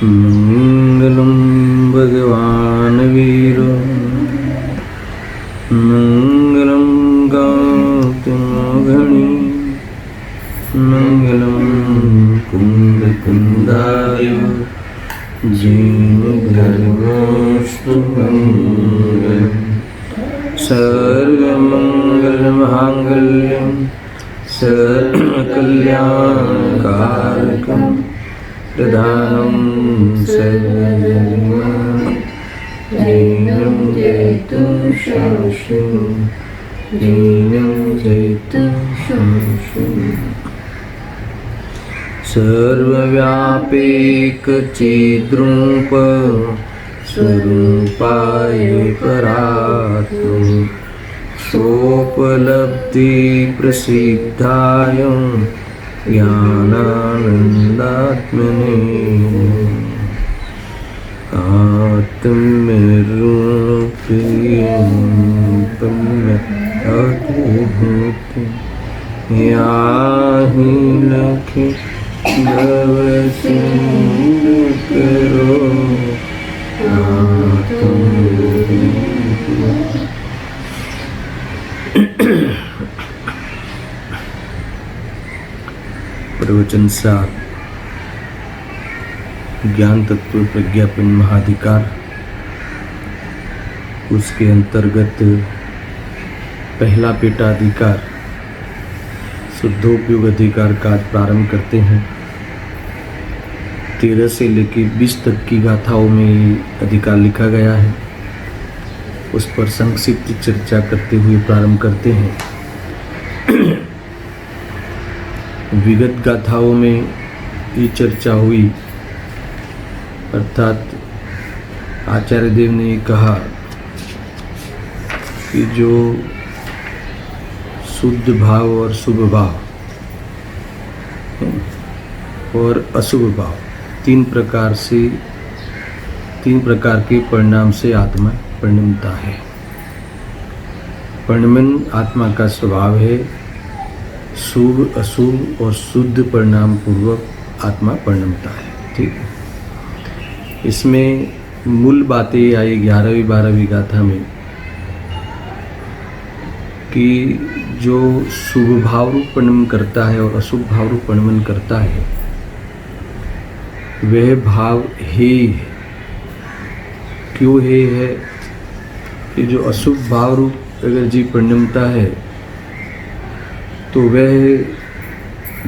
मंगलम भगवान वीरो मंगलम गौतमगणी मंगलम कुंद कुंदाय जीवधर्मस्तु मंगलम सर्वमंगलमांगल्यं सर्वकल्याणकारकं प्रधानं सर्वजनीनं जयतु शाश्वतं दीनं जयतु शाश्वतं सर्वव्यापीकचिद्रूप स्वरूपाय परात्मने सोपलब्धि प्रसिद्धाय ज्ञानानंदात्मने आत्मरूपियं ब्रह्मभूति याहि लखे भवसिंधु करो प्रवचन सार ज्ञान तत्व प्रज्ञापन महाधिकार, उसके अंतर्गत पहला पेटा अधिकार शुद्धोपयोग अधिकार का आज प्रारंभ करते हैं। 13 से लेकर 20 तक की गाथाओं में ये अधिकार लिखा गया है, उस पर संक्षिप्त चर्चा करते हुए प्रारंभ करते हैं। विगत गाथाओं में ये चर्चा हुई, अर्थात आचार्य देव ने कहा कि जो शुद्ध भाव और शुभ भाव और अशुभ भाव तीन प्रकार के परिणाम से आत्मा परिणमता है। परिणमन आत्मा का स्वभाव है। शुभ अशुभ और शुद्ध परिणाम पूर्वक आत्मा परिणमता है। ठीक है, इसमें मूल बातें आई 11वीं 12वीं गाथा में कि जो शुभ भाव रूप परिणमन करता है और अशुभ भाव रूप परिणमन करता है, वह भाव हे है। क्यों हे है कि जो अशुभ भाव रूप अगर जीव परिणमता है तो वह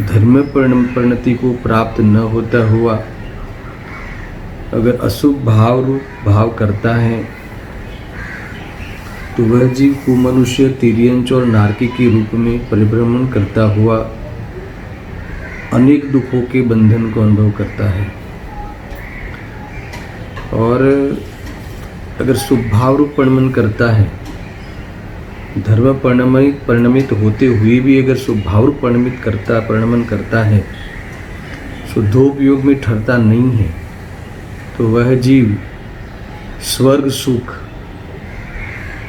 धर्म परिणति को प्राप्त न होता हुआ अगर अशुभ भाव रूप भाव करता है तो वह जीव को मनुष्य, तिर्यंच और नारकी के रूप में परिभ्रमण करता हुआ अनेक दुखों के बंधन को अनुभव करता है। और अगर शुभ भाव रूप परिणमन करता है, धर्म परिणमित होते हुए भी अगर शुभ भाव रूप परिणमन करता है, शुद्धोपयोग में ठहरता नहीं है, तो वह जीव स्वर्ग सुख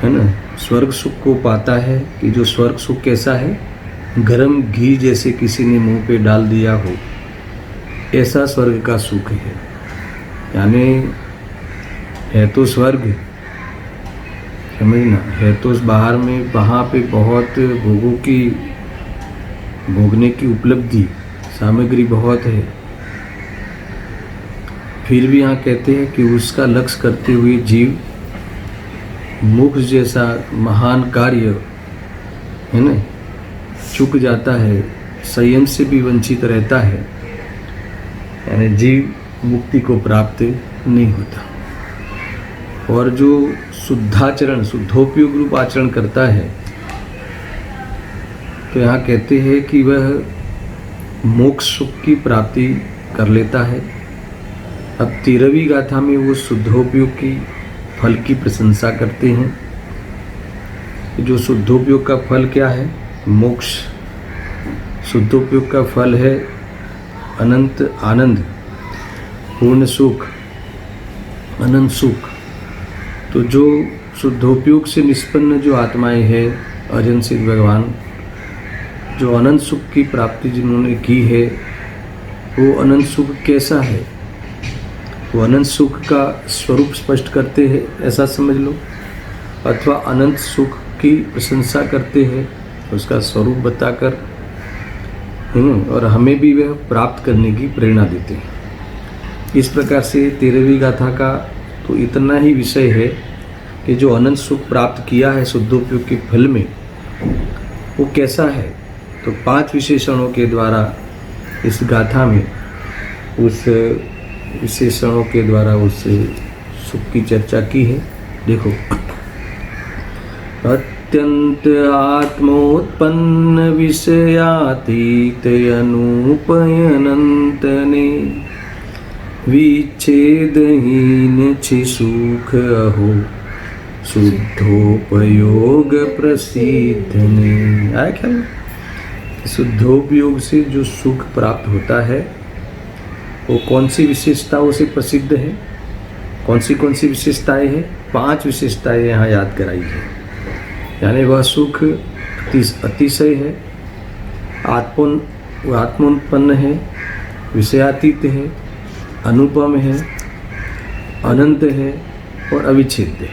है ना, स्वर्ग सुख को पाता है। कि जो स्वर्ग सुख कैसा है, गरम घी जैसे किसी ने मुंह पे डाल दिया हो, ऐसा स्वर्ग का सुख है। यानी है तो स्वर्ग, समझना, है तो बाहर में, वहाँ पे बहुत भोगों की भोगने की उपलब्धि सामग्री बहुत है, फिर भी यहाँ कहते हैं कि उसका लक्ष्य करते हुए जीव मोक्ष जैसा महान कार्य है ना चूक जाता है, संयम से भी वंचित रहता है, यानी जीव मुक्ति को प्राप्त नहीं होता। और जो शुद्धाचरण, शुद्धोपयोग रूप आचरण करता है, तो यहाँ कहते हैं कि वह मोक्ष सुख की प्राप्ति कर लेता है। अब 13वीं गाथा में वो शुद्धोपयोग की फल की प्रशंसा करते हैं। जो शुद्धोपयोग का फल क्या है? मोक्ष। शुद्धोपयोग का फल है अनंत आनंद, पूर्ण सुख, अनंत सुख। तो जो शुद्धोपयोग से निष्पन्न जो आत्माएं हैं, अर्जन सिद्ध भगवान, जो अनंत सुख की प्राप्ति जिन्होंने की है, वो अनंत सुख कैसा है? वो अनंत सुख का स्वरूप स्पष्ट करते हैं, ऐसा समझ लो, अथवा अनंत सुख की प्रशंसा करते हैं, उसका स्वरूप बताकर और हमें भी वह प्राप्त करने की प्रेरणा देते हैं। इस प्रकार से 13वीं गाथा का तो इतना ही विषय है कि जो अनंत सुख प्राप्त किया है शुद्धोपयोग के फल में, वो कैसा है। तो 5 विशेषणों के द्वारा इस गाथा में उस विशेषणों के द्वारा उस सुख की चर्चा की है। देखो, अत्यंत आत्मोत्पन्न विषयातीत अनूपयनंतने विच्छेदहीन छे सुख अहो शुद्धोपयोग प्रसिद्ध ने। आया ख्याल? शुद्धोपयोग से जो सुख प्राप्त होता है वो कौन सी विशेषताओं से प्रसिद्ध है? कौन सी विशेषताएं हैं? 5 विशेषताएं यहाँ याद कराई है। यानी वह सुख अतिशय है, आत्मोत्पन्न है, विषयातीत है, अनुपम है, अनंत है और अविच्छेद्य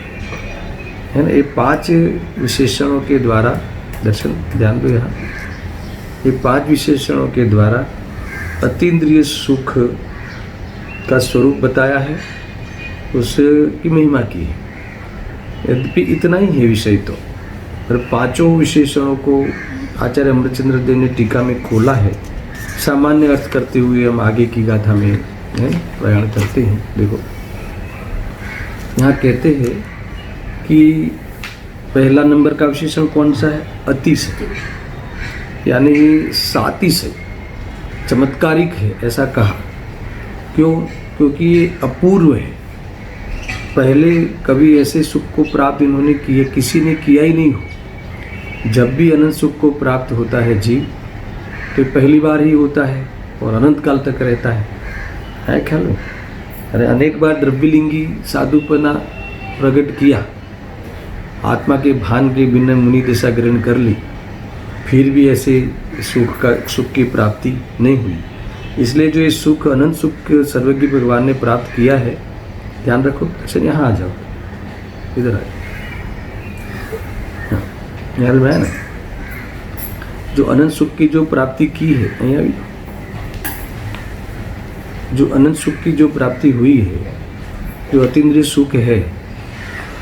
है ना। ये 5 विशेषणों के द्वारा दर्शन, ध्यान दो यहाँ, ये 5 विशेषणों के द्वारा अतीन्द्रिय सुख का स्वरूप बताया है, उसकी महिमा की है। यद्यपि इतना ही है विषय तो, पर 5 विशेषणों को आचार्य अमृतचंद्र देव ने टीका में खोला है। सामान्य अर्थ करते हुए हम आगे की गाथा में प्रयाण करते हैं। देखो, यहाँ कहते हैं कि पहला नंबर का विशेषण कौन सा है? अतिशय, यानी सातिशय, चमत्कारिक है, ऐसा कहा। क्यों? क्योंकि ये अपूर्व है। पहले कभी ऐसे सुख को प्राप्त इन्होंने किए, किसी ने किया ही नहीं हो। जब भी अनंत सुख को प्राप्त होता है जीव, तो पहली बार ही होता है और अनंत काल तक रहता है ख्याल में? अरे अनेक बार द्रव्यलिंगी साधुपना प्रकट किया, आत्मा के भान के बिना मुनि दशा ग्रहण कर ली, फिर भी ऐसे सुख की प्राप्ति नहीं हुई। इसलिए जो ये सुख, अनंत सुख सर्वज्ञ भगवान ने प्राप्त किया है, ध्यान रखो। अच्छा, यहाँ आ जाओ, इधर आ जाओ, यार मैं ना, जो अनंत सुख की जो प्राप्ति की है, यहाँ भी जो अनंत सुख की जो प्राप्ति हुई है, जो अतीन्द्रिय सुख है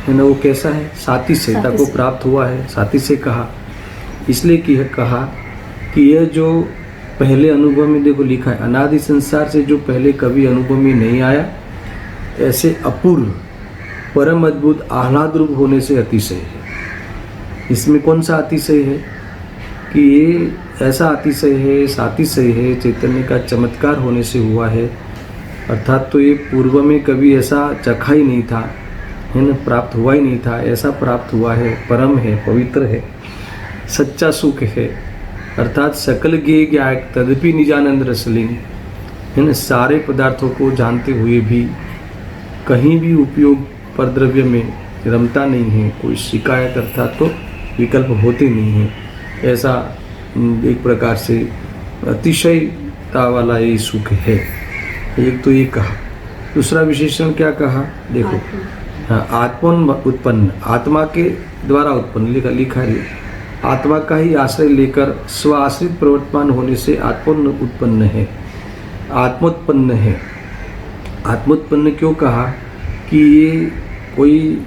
ना, वो कैसा है? सातिशयता को प्राप्त हुआ है। सातिशय कहा इसलिए कि कहा कि यह जो पहले अनुभव में, देखो लिखा है, अनादि संसार से जो पहले कभी अनुभव में नहीं आया, ऐसे अपूर्व परम अद्भुत आह्लाद रूप होने से अतिशय है। इसमें कौन सा अतिशय है? कि ये ऐसा अतिशय है, सातिशय है, चैतन्य का चमत्कार होने से हुआ है। अर्थात तो ये पूर्व में कभी ऐसा चखा ही नहीं था, है ना, प्राप्त हुआ ही नहीं था, ऐसा प्राप्त हुआ है, परम है, पवित्र है, सच्चा सुख है। अर्थात सकल ज्ञेय ज्ञायक तदपि निजानंद रसलिंग, है ना, सारे पदार्थों को जानते हुए भी कहीं भी उपयोग पर द्रव्य में रमता नहीं है, कोई शिकायत अर्थात तो विकल्प होते नहीं हैं। ऐसा एक प्रकार से अतिशयता वाला ये सुख है। एक तो ये कहा। दूसरा विशेषण क्या कहा? देखो, हाँ, आत्मोन उत्पन्न, आत्मा के द्वारा उत्पन्न, लिखा है, आत्मा का ही आश्रय लेकर स्वाश्रित प्रवर्तमान होने से आत्मोन उत्पन्न है, आत्मोत्पन्न है। आत्मोत्पन्न क्यों कहा? कि ये कोई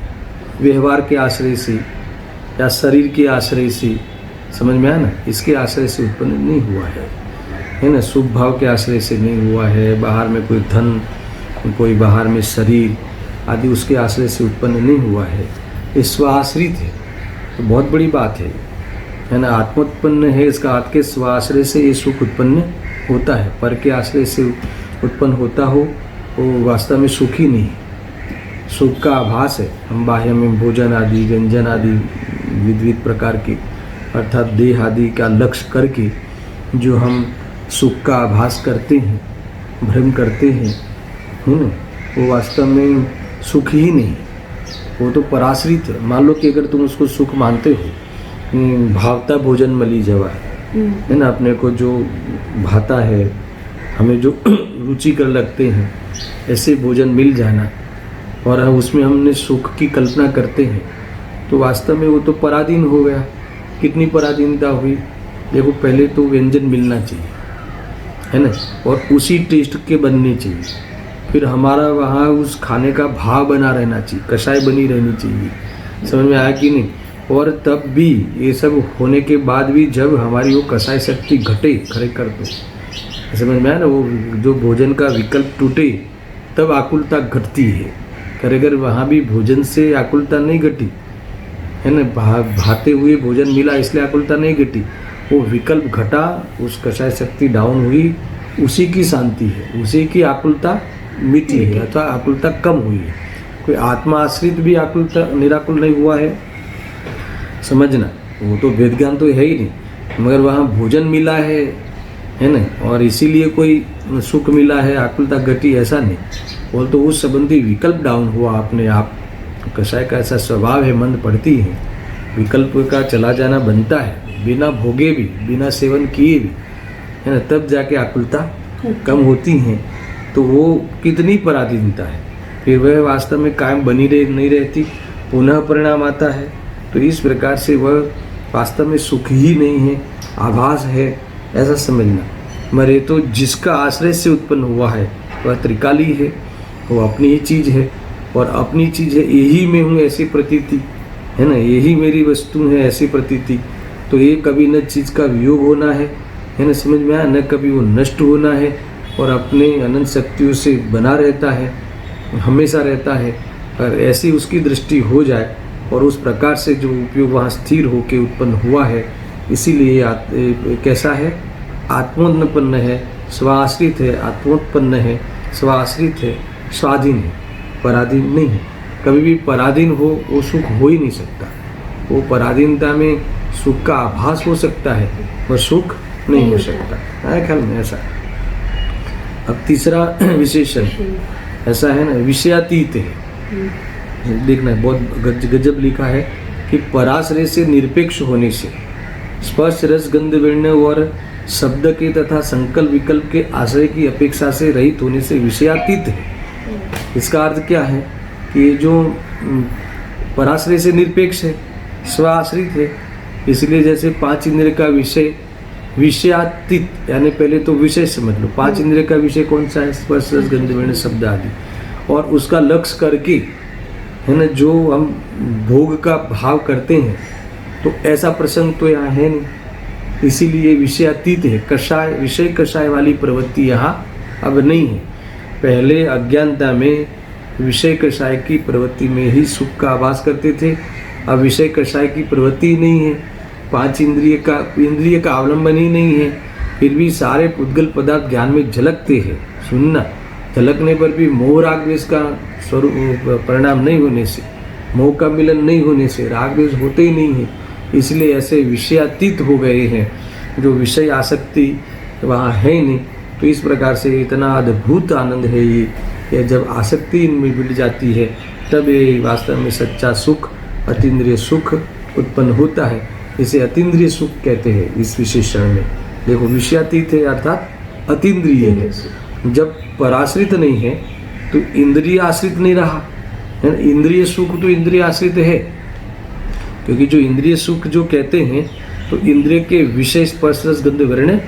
व्यवहार के आश्रय से या शरीर के आश्रय से, समझ में आया ना, इसके आश्रय से उत्पन्न नहीं हुआ है ना, शुभ भाव के आश्रय से नहीं हुआ है, बाहर में कोई धन, कोई बाहर में शरीर आदि उसके आश्रय से उत्पन्न नहीं हुआ है, ये स्वाश्रित है। तो बहुत बड़ी बात है ना, आत्मोत्पन्न है, इसका अर्थ के स्वाश्रय से ये सुख उत्पन्न होता है। पर के आश्रय से उत्पन्न होता हो वो वास्तव में सुख ही नहीं, सुख का आभास है। हम बाह्य में भोजन आदि, व्यंजन आदि विविध प्रकार के अर्थात देह आदि का लक्ष्य करके जो हम सुख का आभास करते हैं, भ्रम करते हैं, है ना, वो वास्तव में सुख ही नहीं, वो तो पराश्रित है। मान लो कि अगर तुम उसको सुख मानते हो, भावता भोजन मली जवा, है ना, अपने को जो भाता है, हमें जो रुचिकर लगते हैं, ऐसे भोजन मिल जाना और उसमें हमने सुख की कल्पना करते हैं, तो वास्तव में वो तो पराधीन हो गया। कितनी पराधीनता हुई? देखो, पहले तो व्यंजन मिलना चाहिए, है ना, और उसी टेस्ट के बनने चाहिए, फिर हमारा वहाँ उस खाने का भाव बना रहना चाहिए, कषाय बनी रहनी चाहिए। समझ में आया कि नहीं? और तब भी ये सब होने के बाद भी जब हमारी वो कषाय शक्ति घटे, खड़े कर दो, समझ में आया ना, वो जो भोजन का विकल्प टूटे तब आकुलता घटती है। पर अगर वहाँ भी भोजन से आकुलता नहीं घटी, है ना, भाते हुए भोजन मिला इसलिए आकुलता नहीं घटी, वो विकल्प घटा, उस कषाय शक्ति डाउन हुई, उसी की शांति है, उसी की आकुलता मिटी है अथवा आकुलता कम हुई है। कोई आत्मा आश्रित भी आकुलता निराकुल नहीं हुआ है, समझना, वो तो वेद ज्ञान तो है ही नहीं, मगर वहाँ भोजन मिला है ना, और इसीलिए कोई सुख मिला है, आकुलता घटी, ऐसा नहीं। बोल तो उस संबंधी विकल्प डाउन हुआ अपने आप। कषाय का ऐसा स्वभाव है, मंद पड़ती है, विकल्प का चला जाना बनता है, बिना भोगे भी, बिना सेवन किए भी, है ना, तब जाके आकुलता कम होती हैं। तो वो कितनी पराधीनता है, फिर वह वास्तव में कायम बनी नहीं रहती, पुनः परिणाम आता है। तो इस प्रकार से वह वास्तव में सुख ही नहीं है, आभास है, ऐसा समझना। मरे तो जिसका आश्रय से उत्पन्न हुआ है वह त्रिकाली है, वो अपनी ही चीज़ है, और अपनी चीज़ है, यही मैं हूँ ऐसी प्रतीति, है ना, यही मेरी वस्तु है ऐसी प्रतीति। तो ये कभी न चीज़ का वियोग होना है ना, समझ में आया, न कभी वो नष्ट होना है, और अपने अनंत शक्तियों से बना रहता है, हमेशा रहता है। और ऐसी उसकी दृष्टि हो जाए और उस प्रकार से जो उपयोग वहाँ स्थिर होकर उत्पन्न हुआ है, इसीलिए कैसा है, आत्मोत्पन्न है, स्वाश्रित है, आत्मोत्पन्न है, स्वाश्रित है, स्वाधीन है, पराधीन नहीं है। कभी भी पराधीन हो वो सुख हो ही नहीं सकता। वो पराधीनता में सुख का आभास हो सकता है, वह सुख नहीं हो सकता। मेरे ख्याल में ऐसा। अब तीसरा विशेषण ऐसा है ना, विषयातीत है। देखना, बहुत गजब लिखा है कि पराश्रय से निरपेक्ष होने से, स्पर्श रस गंध वर्ण और शब्द के तथा संकल्प विकल्प के आश्रय की अपेक्षा से रहित होने से विषयातीत है। इसका अर्थ क्या है कि ये जो पराश्रय से निरपेक्ष है, स्वाश्रित है, इसलिए जैसे पांच इंद्रिय का विषय विषयातीत, यानी पहले तो विषय समझ लो, पांच इंद्रिय का विषय कौन सा है, स्पर्श रस गंध वर्ण शब्द आदि, और उसका लक्ष्य करके, है ना, जो हम भोग का भाव करते हैं, तो ऐसा प्रसंग तो यहाँ है नहीं, इसीलिए विषयातीत है। कषाय, विषय कषाय वाली प्रवृत्ति यहाँ अब नहीं है। पहले अज्ञानता में विषय कषाय की प्रवृत्ति में ही सुख का आभास करते थे, अब विषय कषाय की प्रवृत्ति नहीं है, पांच इंद्रिय का अवलंबन ही नहीं है, फिर भी सारे पुद्गल पदार्थ ज्ञान में झलकते हैं। सुनना, झलकने पर भी मोह राग द्वेष का स्वरूप परिणाम नहीं होने से, मोह का मिलन नहीं होने से राग द्वेष होते ही नहीं है, इसलिए ऐसे विषयातीत हो गए हैं, जो विषय आसक्ति वहाँ है नहीं। तो इस प्रकार से इतना अद्भुत आनंद है ये जब आसक्ति इनमें मिल जाती है, तब ये वास्तव में सच्चा सुख, अतीन्द्रिय सुख उत्पन्न होता है। इसे अतीन्द्रिय सुख कहते हैं इस विशेषण में। देखो, विषयातीत है अर्थात अतीन्द्रिय है। जब पराश्रित नहीं है तो इंद्रिय आश्रित नहीं रहा, है ना। इंद्रिय सुख तो इंद्रिय आश्रित है, क्योंकि जो इंद्रिय सुख जो कहते हैं, तो इंद्रिय के विषय स्पर्श रस गंध वर्ण,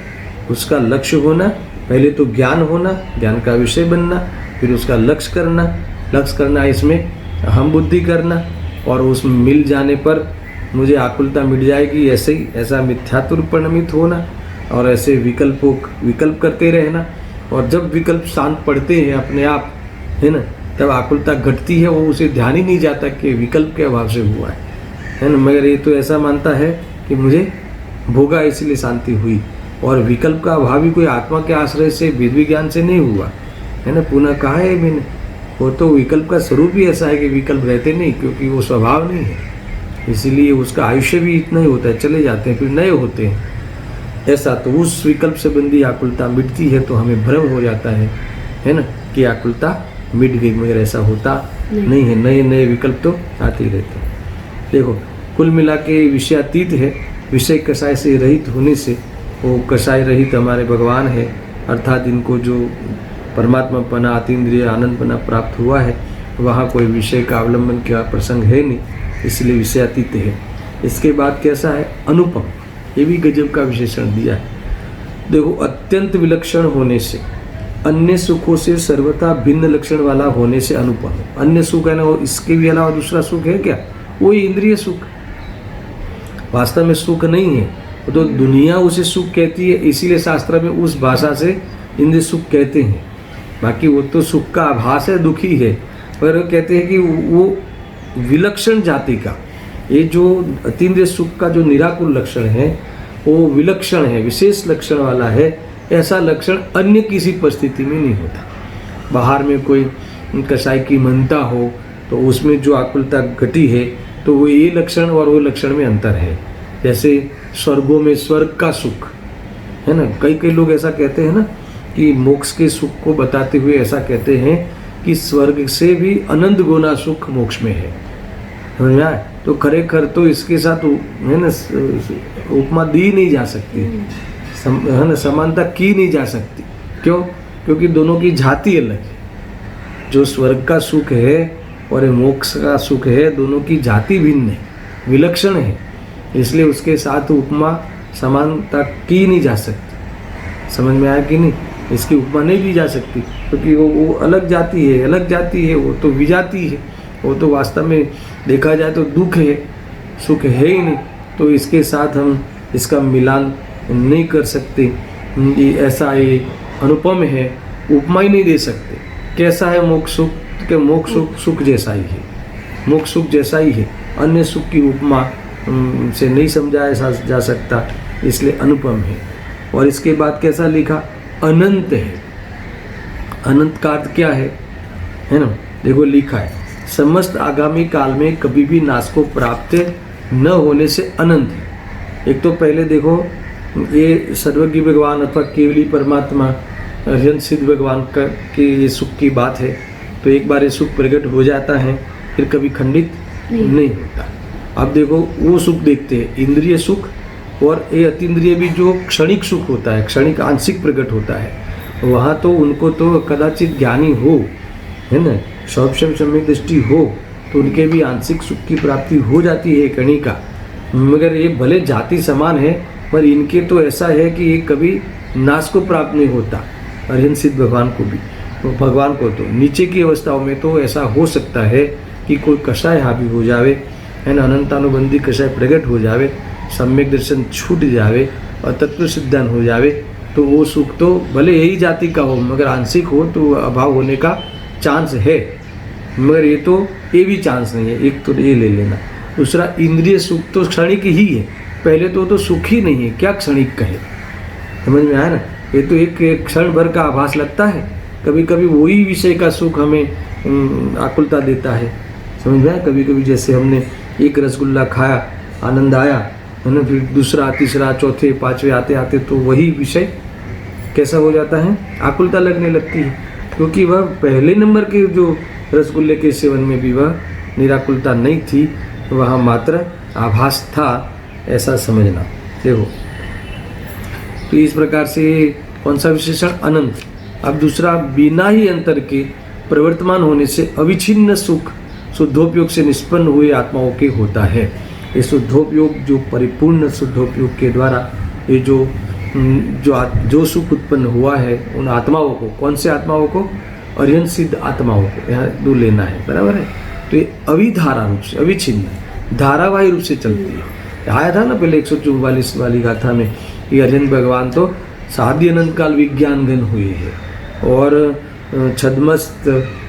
उसका लक्ष्य होना, पहले तो ज्ञान होना, ज्ञान का विषय बनना, फिर उसका लक्ष्य करना, इसमें अहम बुद्धि करना, और उसमें मिल जाने पर मुझे आकुलता मिट जाएगी, ऐसे ही ऐसा मिथ्यात्व परिणमित होना, और ऐसे विकल्प करते रहना। और जब विकल्प शांत पड़ते हैं अपने आप, है ना, तब आकुलता घटती है, वो उसे ध्यान ही नहीं जाता कि विकल्प के अभाव से हुआ है ना। मगर ये तो ऐसा मानता है कि मुझे भोगा इसलिए शांति हुई, और विकल्प का अभाव भी कोई आत्मा के आश्रय से, वेद विज्ञान से नहीं हुआ, है ना। पुनः कहा है मैंने वो तो विकल्प का स्वरूप ही ऐसा है कि विकल्प रहते नहीं, क्योंकि वो स्वभाव नहीं है, इसीलिए उसका आयुष्य भी इतना ही होता है, चले जाते हैं फिर नए होते हैं। ऐसा तो उस विकल्प से बंदी आकुलता मिटती है तो हमें भ्रम हो जाता है ना, कि आकुलता मिट गई, मगर ऐसा होता नहीं है, नए नए विकल्प तो आते ही रहते हैं। देखो कुल मिला के विषयातीत है, विषय कषाय से रहित होने से वो कषाय रहित हमारे भगवान है, अर्थात इनको जो परमात्मापना, अतीन्द्रिय आनंदपना प्राप्त हुआ है, वहाँ कोई विषय का अवलंबन का प्रसंग है नहीं, इसलिए विषयातीत है। इसके बाद कैसा है, अनुपम, ये भी गजब का विशेषण दिया है। देखो अत्यंत विलक्षण होने से, अन्य सुखों से सर्वथा भिन्न लक्षण वाला होने से अनुपम है। अन्य सुख है ना, वो इसके भी अलावा दूसरा सुख है क्या, वही इंद्रिय सुख, वास्तव में सुख नहीं है, तो दुनिया उसे सुख कहती है, इसीलिए शास्त्र में उस भाषा से इंद्रिय सुख कहते हैं। बाकी वो तो सुख का आभास है, दुखी है, पर कहते हैं कि वो विलक्षण जाति का, ये जो अतीन्द्रिय सुख का जो निराकुल लक्षण है वो विलक्षण है, विशेष लक्षण वाला है। ऐसा लक्षण अन्य किसी परिस्थिति में नहीं होता। बाहर में कोई कसाई की मनता हो तो उसमें जो आकुलता घटी है तो वो ये लक्षण और वो लक्षण में अंतर है। जैसे स्वर्गों में स्वर्ग का सुख है ना, कई लोग ऐसा कहते हैं ना कि मोक्ष के सुख को बताते हुए ऐसा कहते हैं कि स्वर्ग से भी अनंत गुना सुख मोक्ष में है। समझ में आए? तो खरेखर तो इसके साथ है ना उपमा दी नहीं जा सकती, है ना, समानता की नहीं जा सकती। क्यों? क्योंकि दोनों की जाति अलग है। जो स्वर्ग का सुख है और मोक्ष का सुख है, दोनों की जाति भिन्न है, विलक्षण है, इसलिए उसके साथ उपमा समानता की नहीं जा सकती। समझ में आया कि नहीं? इसकी उपमा नहीं दी जा सकती क्योंकि वो अलग जाति है, अलग जाति है, वो तो विजाति है, वो तो वास्तव में देखा जाए तो दुख है, सुख है ही नहीं। तो इसके साथ हम इसका मिलान नहीं कर सकते। ये ऐसा ये अनुपम है, उपमा ही नहीं दे सकते। कैसा है मोक्ष सुख? कि मोक्ष सुख जैसा ही है, मोक्ष सुख जैसा ही है, अन्य सुख की उपमा से नहीं समझाया जा सकता, इसलिए अनुपम है। और इसके बाद कैसा लिखा? अनंत है। अनंत का अर्थ क्या है ना? देखो लिखा है समस्त आगामी काल में कभी भी नाश को प्राप्त न होने से अनंत है। एक तो पहले देखो ये सर्वज्ञ भगवान अथवा केवली परमात्मा अत्यंत सिद्ध भगवान का कि ये सुख की बात है, तो एक बार ये सुख प्रकट हो जाता है फिर कभी खंडित नहीं होता। अब देखो वो सुख देखते हैं, इंद्रिय सुख और ये अतीन्द्रिय भी जो क्षणिक सुख होता है, क्षणिक आंशिक प्रकट होता है, वहाँ तो उनको तो कदाचित ज्ञानी हो, है ना, सौक्षम सम्यक दृष्टि हो तो उनके भी आंशिक सुख की प्राप्ति हो जाती है कणिका। मगर ये भले जाति समान है पर इनके तो ऐसा है कि ये कभी नाश को प्राप्त नहीं होता। अरिहंत सिद्ध भगवान को भी, तो भगवान को तो नीचे की अवस्थाओं में तो ऐसा हो सकता है कि कोई कषाय हावी हो जावे, है ना, अनंतानुबंधी कषाय प्रकट हो जावे, सम्यक दर्शन छूट जावे और तत्व सिद्धांत हो जावे, तो वो सुख तो भले यही जाति का हो मगर आंशिक हो तो अभाव होने का चांस है, मगर ये भी चांस नहीं है। एक तो ये ले लेना। दूसरा इंद्रिय सुख तो क्षणिक ही है, पहले तो सुख ही नहीं है, क्या क्षणिक कहे? समझ में आया ना? ये तो एक क्षण भर का आभास लगता है, कभी कभी वही विषय का सुख हमें आकुलता देता है। समझ में आया? कभी कभी जैसे हमने एक रसगुल्ला खाया, आनंद आया, है ना, फिर दूसरा तीसरा चौथे पांचवे आते आते तो वही विषय कैसा हो जाता है, आकुलता लगने लगती है, क्योंकि वह पहले नंबर के जो रसगुल्ले के सेवन में भी वह निराकुलता नहीं थी, वह मात्र आभास था, ऐसा समझना। देखो तो इस प्रकार से कौन सा विशेषण? अनंत। अब दूसरा, बिना ही अंतर के प्रवर्तमान होने से अविच्छिन्न सुख शुद्धोपयोग से निष्पन्न हुए आत्माओं के होता है। ये शुद्धोपयोग जो परिपूर्ण शुद्धोपयोग के द्वारा ये जो सुख उत्पन्न हुआ है उन आत्माओं को, कौन से आत्माओं को? अरिहंत सिद्ध आत्माओं को यहाँ दो लेना है, बराबर है। तो ये अविधारा रूप से, अविच्छिन्न धारावाही रूप से चलती है। आया था ना पहले 144 वाली गाथा में कि अरिहंत भगवान तो साध्य अनंत काल विज्ञान घन हुए हैं और छद्मस्त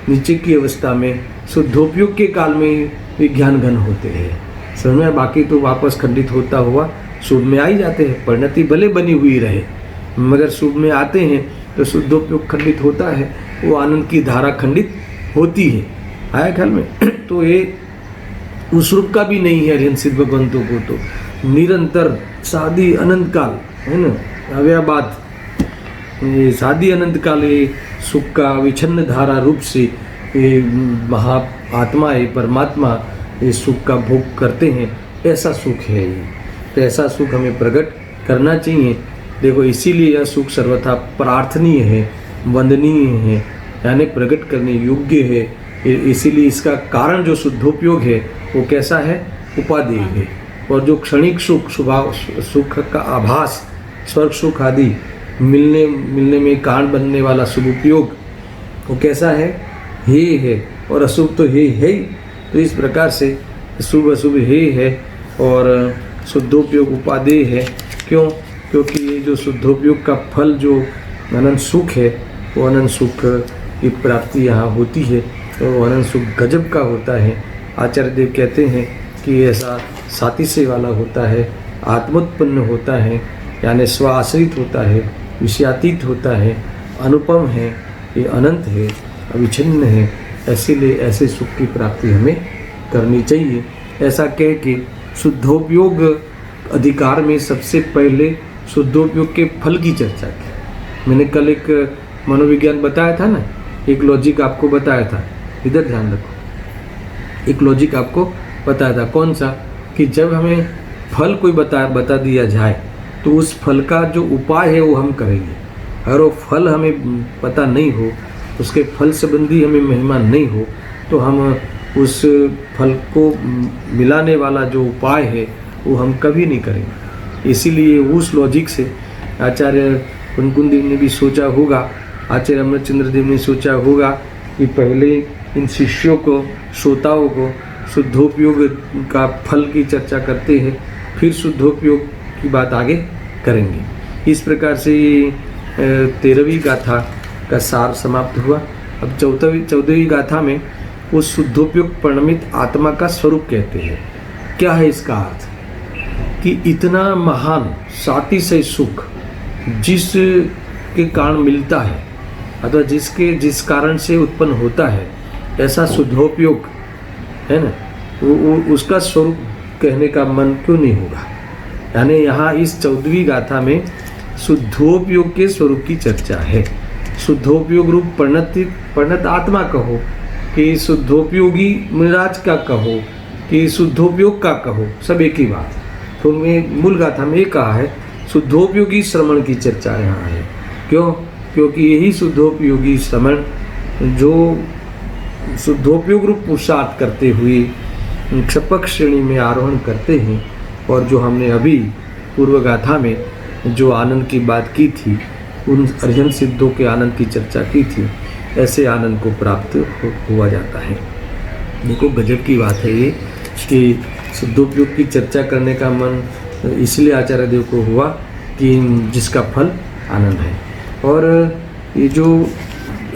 नीचे की अवस्था में शुद्धोपयोग के काल में विज्ञान घन होते हैं। समझ में? बाकी तो वापस खंडित होता हुआ शुभ में आ ही जाते हैं, परिणति भले बनी हुई रहे मगर शुभ में आते हैं तो शुद्धोपयोग खंडित होता है, वो आनंद की धारा खंडित होती है। आया ख्याल में? तो ये उस रूप का भी नहीं है अर्हन सिद्ध भगवंतों को, तो निरंतर शादी अनंत काल है ना, अव्ययबाद ये शादी अनंत काल ये सुख का विच्छिन्न धारा रूप से ये महा आत्मा है परमात्मा ये सुख का भोग करते हैं, ऐसा सुख है ये। तो ऐसा सुख हमें प्रकट करना चाहिए। देखो इसीलिए यह सुख सर्वथा प्रार्थनीय है, वंदनीय है, यानी प्रकट करने योग्य है। इसीलिए इसका कारण जो शुद्धोपयोग है वो कैसा है? उपादेय है। और जो क्षणिक सुख स्वभाव सुख का आभास स्वर्ग सुख आदि मिलने में कारण बनने वाला शुभ उपयोग वो कैसा है? हे है। और अशुभ तो हे है ही। तो इस प्रकार से शुभ अशुभ हे है और शुद्धोपयोग उपादेय है। क्यों? क्योंकि ये जो शुद्धोपयोग का फल जो अनंत सुख है वो अनंत सुख की प्राप्ति यहाँ होती है। तो वो अनंत सुख गजब का होता है। आचार्य देव कहते हैं कि ऐसा साथी से वाला होता है, आत्मोत्पन्न होता है, यानी स्व आश्रित होता है, विषयातीत होता है, अनुपम है, ये अनंत है, अविच्छिन्न है। इसीलिए ऐसे सुख की प्राप्ति हमें करनी चाहिए। ऐसा कह के शुद्धोपयोग अधिकार में सबसे पहले शुद्धोपयोग के फल की चर्चा की। मैंने कल एक मनोविज्ञान बताया था ना, एक लॉजिक आपको बताया था, इधर ध्यान रखो। एक लॉजिक आपको बताया था, कौन सा? कि जब हमें फल कोई बता दिया जाए तो उस फल का जो उपाय है वो हम करेंगे। अगर वो फल हमें पता नहीं हो, उसके फल संबंधी हमें महिमा नहीं हो, तो हम उस फल को मिलाने वाला जो उपाय है वो हम कभी नहीं करेंगे। इसीलिए उस लॉजिक से आचार्य कुनकुन देव ने भी सोचा होगा, आचार्य अमृतचंद्र देव ने सोचा होगा कि पहले इन शिष्यों को, श्रोताओं को शुद्धोपयोग का फल की चर्चा करते हैं, फिर शुद्धोपयोग की बात आगे करेंगे। इस प्रकार से ये 13वीं गाथा का सार समाप्त हुआ। अब 14वीं गाथा में वो शुद्धोपयोग परिणमित आत्मा का स्वरूप कहते हैं। क्या है इसका अर्थ? कि इतना महान सातिशय सुख जिस के कारण मिलता है अथवा जिस कारण से उत्पन्न होता है, ऐसा शुद्धोपयोग है ना, वो उसका स्वरूप कहने का मन क्यों नहीं होगा? यानी यहाँ इस 14वीं गाथा में शुद्धोपयोग के स्वरूप की चर्चा है। शुद्धोपयोग रूप परिणत आत्मा कहो कि शुद्धोपयोगी मुनिराज का कहो कि शुद्धोपयोग का कहो, सब एक ही बात। तो मैं मूल गाथा में ये कहा है शुद्धोपयोगी श्रवण की चर्चा यहाँ है। क्यों? क्योंकि यही शुद्धोपयोगी श्रवण जो शुद्धोपयोग रूप पुरुषार्थ करते हुए क्षपक श्रेणी में आरोहण करते हैं, और जो हमने अभी पूर्व गाथा में जो आनंद की बात की थी, उन अर्हन सिद्धों के आनंद की चर्चा की थी, ऐसे आनंद को प्राप्त हुआ जाता है। देखो गजब की बात है ये कि शुद्धोपयोग की चर्चा करने का मन इसलिए आचार्य देव को हुआ कि जिसका फल आनंद है। और ये जो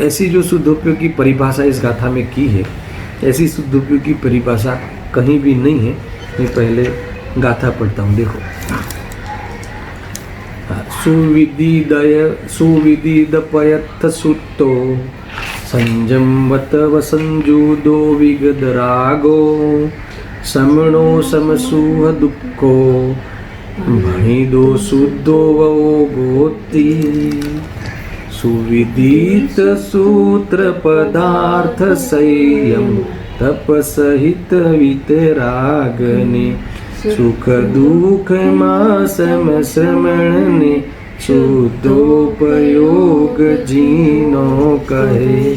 ऐसी जो शुद्धोपयोग की परिभाषा इस गाथा में की है, ऐसी शुद्धोपयोग की परिभाषा कहीं भी नहीं है। मैं पहले गाथा पढ़ता हूँ, देखो। सुविदिदपयथ सुतो संजमवत वसंजूदो विगदरागो समणो समसूह दुःखो भणिदो शुद्धो वो गोती सुविदित सूत्र पदार्थ संयम तप सहित वितरागने सुख दुख मासम श्रमणने शुद्धोपयोग जीनो कहे।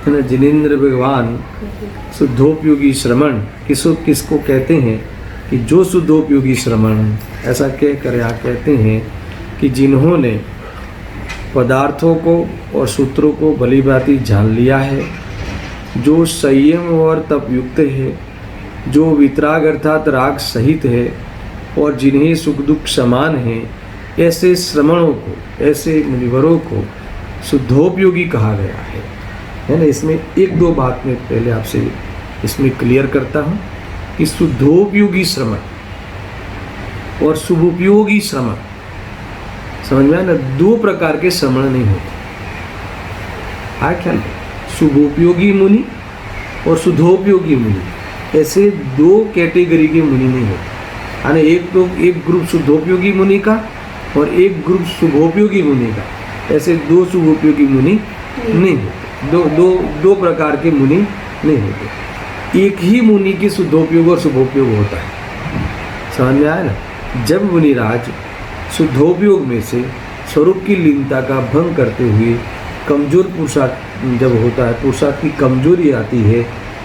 है ना, जिनेंद्र भगवान शुद्धोपयोगी श्रवण किसको कहते हैं? कि जो शुद्धोपयोगी श्रवण, ऐसा कह कर यहाँ कहते हैं कि जिन्होंने पदार्थों को और सूत्रों को भली भांति जान लिया है, जो संयम और तप युक्त है, जो वितराग अर्थात राग सहित है, और जिन्हें सुख दुख समान है, ऐसे श्रमणों को, ऐसे मुनिवरों को शुद्धोपयोगी कहा गया है ना। इसमें एक दो बात मैं पहले आपसे इसमें क्लियर करता हूँ कि शुद्धोपयोगी श्रमण और शुभोपयोगी श्रमण, समझ में आया ना? दो प्रकार के श्रमण नहीं होते। हाँ ख्याल, शुभोपयोगी मुनि और शुद्धोपयोगी मुनि, ऐसे दो कैटेगरी के मुनि नहीं होते। यानी एक ग्रुप शुद्धोपयोगी मुनि का और एक ग्रुप शुभोपयोगी मुनि का, ऐसे दो शुभोपयोगी मुनि नहीं होते। दो प्रकार के मुनि नहीं होते। एक ही मुनि के शुद्धोपयोग और शुभोपयोग होता है। समझ में आया ना। जब मुनिराज शुद्धोपयोग में से स्वरूप की लीनता का भंग करते हुए कमजोर पुरुषार्थ जब होता है, पुरुषार्थ की कमजोरी आती है,